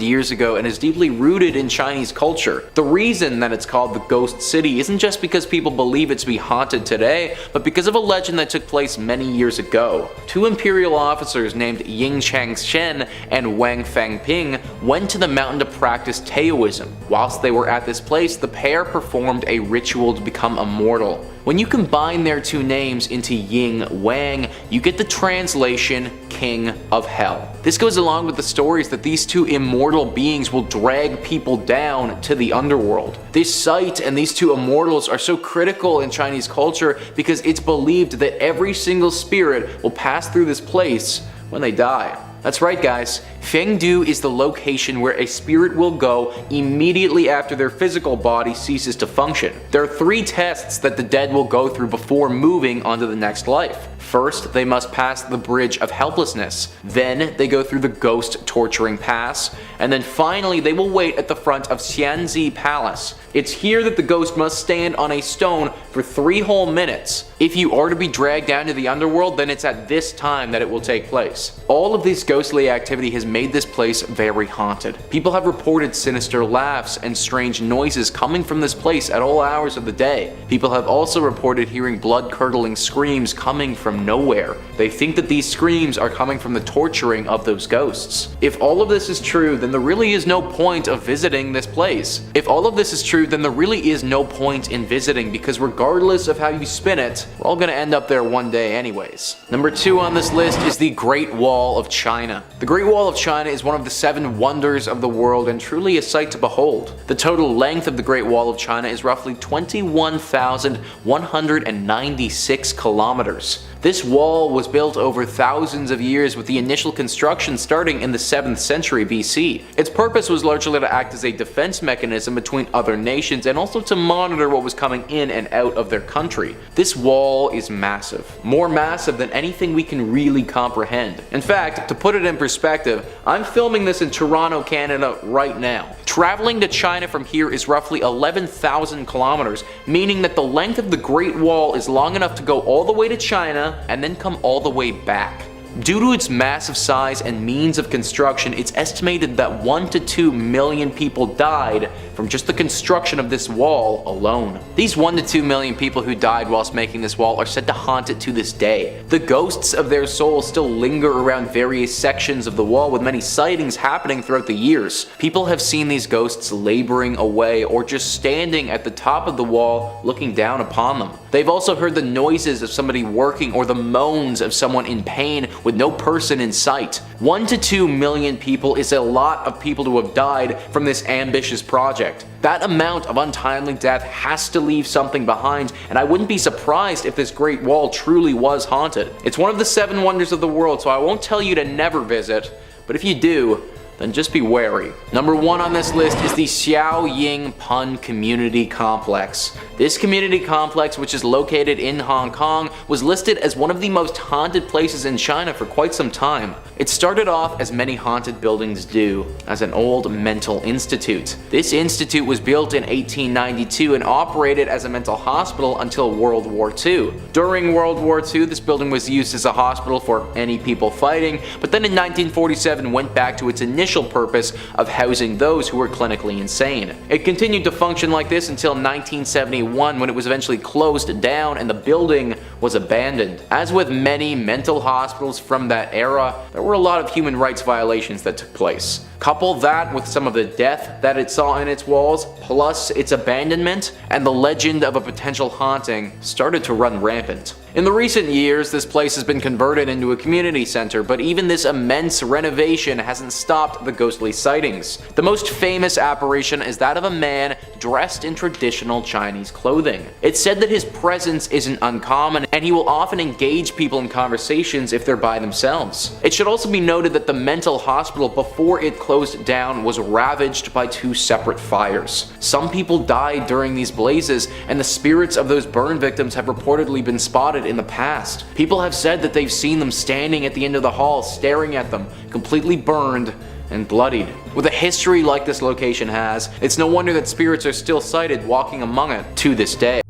years ago and is deeply rooted in Chinese culture. The reason that it's called the Ghost City isn't just because people believe it to be haunted today, but because of a legend that took place many years ago. 2 imperial officers named Ying Changshen and Wang Fangping went to the mountain to practice Taoism. Whilst they were at this place, the pair performed a ritual to become immortal. When you combine their 2 names into Ying Wang, you get the translation King of Hell. This goes along with the stories that these 2 immortal beings will drag people down to the underworld. This site and these 2 immortals are so critical in Chinese culture because it's believed that every single spirit will pass through this place when they die. That's right guys, Fangdu is the location where a spirit will go immediately after their physical body ceases to function. There are 3 tests that the dead will go through before moving on to the next life. First, they must pass the Bridge of Helplessness. Then, they go through the Ghost Torturing Pass. And then finally, they will wait at the front of Xianzi Palace. It's here that the ghost must stand on a stone for 3 whole minutes. If you are to be dragged down to the underworld, then it's at this time that it will take place. All of this ghostly activity has made this place very haunted. People have reported sinister laughs and strange noises coming from this place at all hours of the day. People have also reported hearing blood-curdling screams coming from nowhere. They think that these screams are coming from the torturing of those ghosts. If all of this is true, then there really is no point of visiting this place. If all of this is true, then there really is no point in visiting because regardless of how you spin it, we're all gonna end up there one day anyways. Number 2 on this list is the Great Wall of China. The Great Wall of China is one of the 7 wonders of the world and truly a sight to behold. The total length of the Great Wall of China is roughly 21,196 kilometers. This wall was built over thousands of years, with the initial construction starting in the 7th century BC. Its purpose was largely to act as a defense mechanism between other nations and also to monitor what was coming in and out of their country. This wall is massive, more massive than anything we can really comprehend. In fact, to put it in perspective, I'm filming this in Toronto, Canada right now. Traveling to China from here is roughly 11,000 kilometers, meaning that the length of the Great Wall is long enough to go all the way to China and then come all the way back. Due to its massive size and means of construction, it's estimated that 1 to 2 million people died from just the construction of this wall alone. These 1 to 2 million people who died whilst making this wall are said to haunt it to this day. The ghosts of their souls still linger around various sections of the wall, with many sightings happening throughout the years. People have seen these ghosts laboring away or just standing at the top of the wall looking down upon them. They've also heard the noises of somebody working or the moans of someone in pain with no person in sight. 1 to 2 million people is a lot of people to have died from this ambitious project. That amount of untimely death has to leave something behind, and I wouldn't be surprised if this Great Wall truly was haunted. It's one of the 7 wonders of the world, so I won't tell you to never visit, but if you do, then just be wary. Number 1 on this list is the Xiaoying Pun Community Complex. This community complex, which is located in Hong Kong, was listed as one of the most haunted places in China for quite some time. It started off, as many haunted buildings do, as an old mental institute. This institute was built in 1892 and operated as a mental hospital until World War II. During World War II, this building was used as a hospital for any people fighting, but then in 1947 went back to its initial purpose of housing those who were clinically insane. It continued to function like this until 1971, when it was eventually closed down and the building was abandoned. As with many mental hospitals from that era, there were a lot of human rights violations that took place. Couple that with some of the death that it saw in its walls, plus its abandonment, and the legend of a potential haunting started to run rampant. In the recent years, this place has been converted into a community center, but even this immense renovation hasn't stopped the ghostly sightings. The most famous apparition is that of a man dressed in traditional Chinese clothing. It's said that his presence isn't uncommon, and he will often engage people in conversations if they're by themselves. It should also be noted that the mental hospital, before it closed down, was ravaged by 2 separate fires. Some people died during these blazes, and the spirits of those burn victims have reportedly been spotted in the past. People have said that they've seen them standing at the end of the hall, staring at them, completely burned and bloodied. With a history like this location has, it's no wonder that spirits are still sighted walking among it to this day.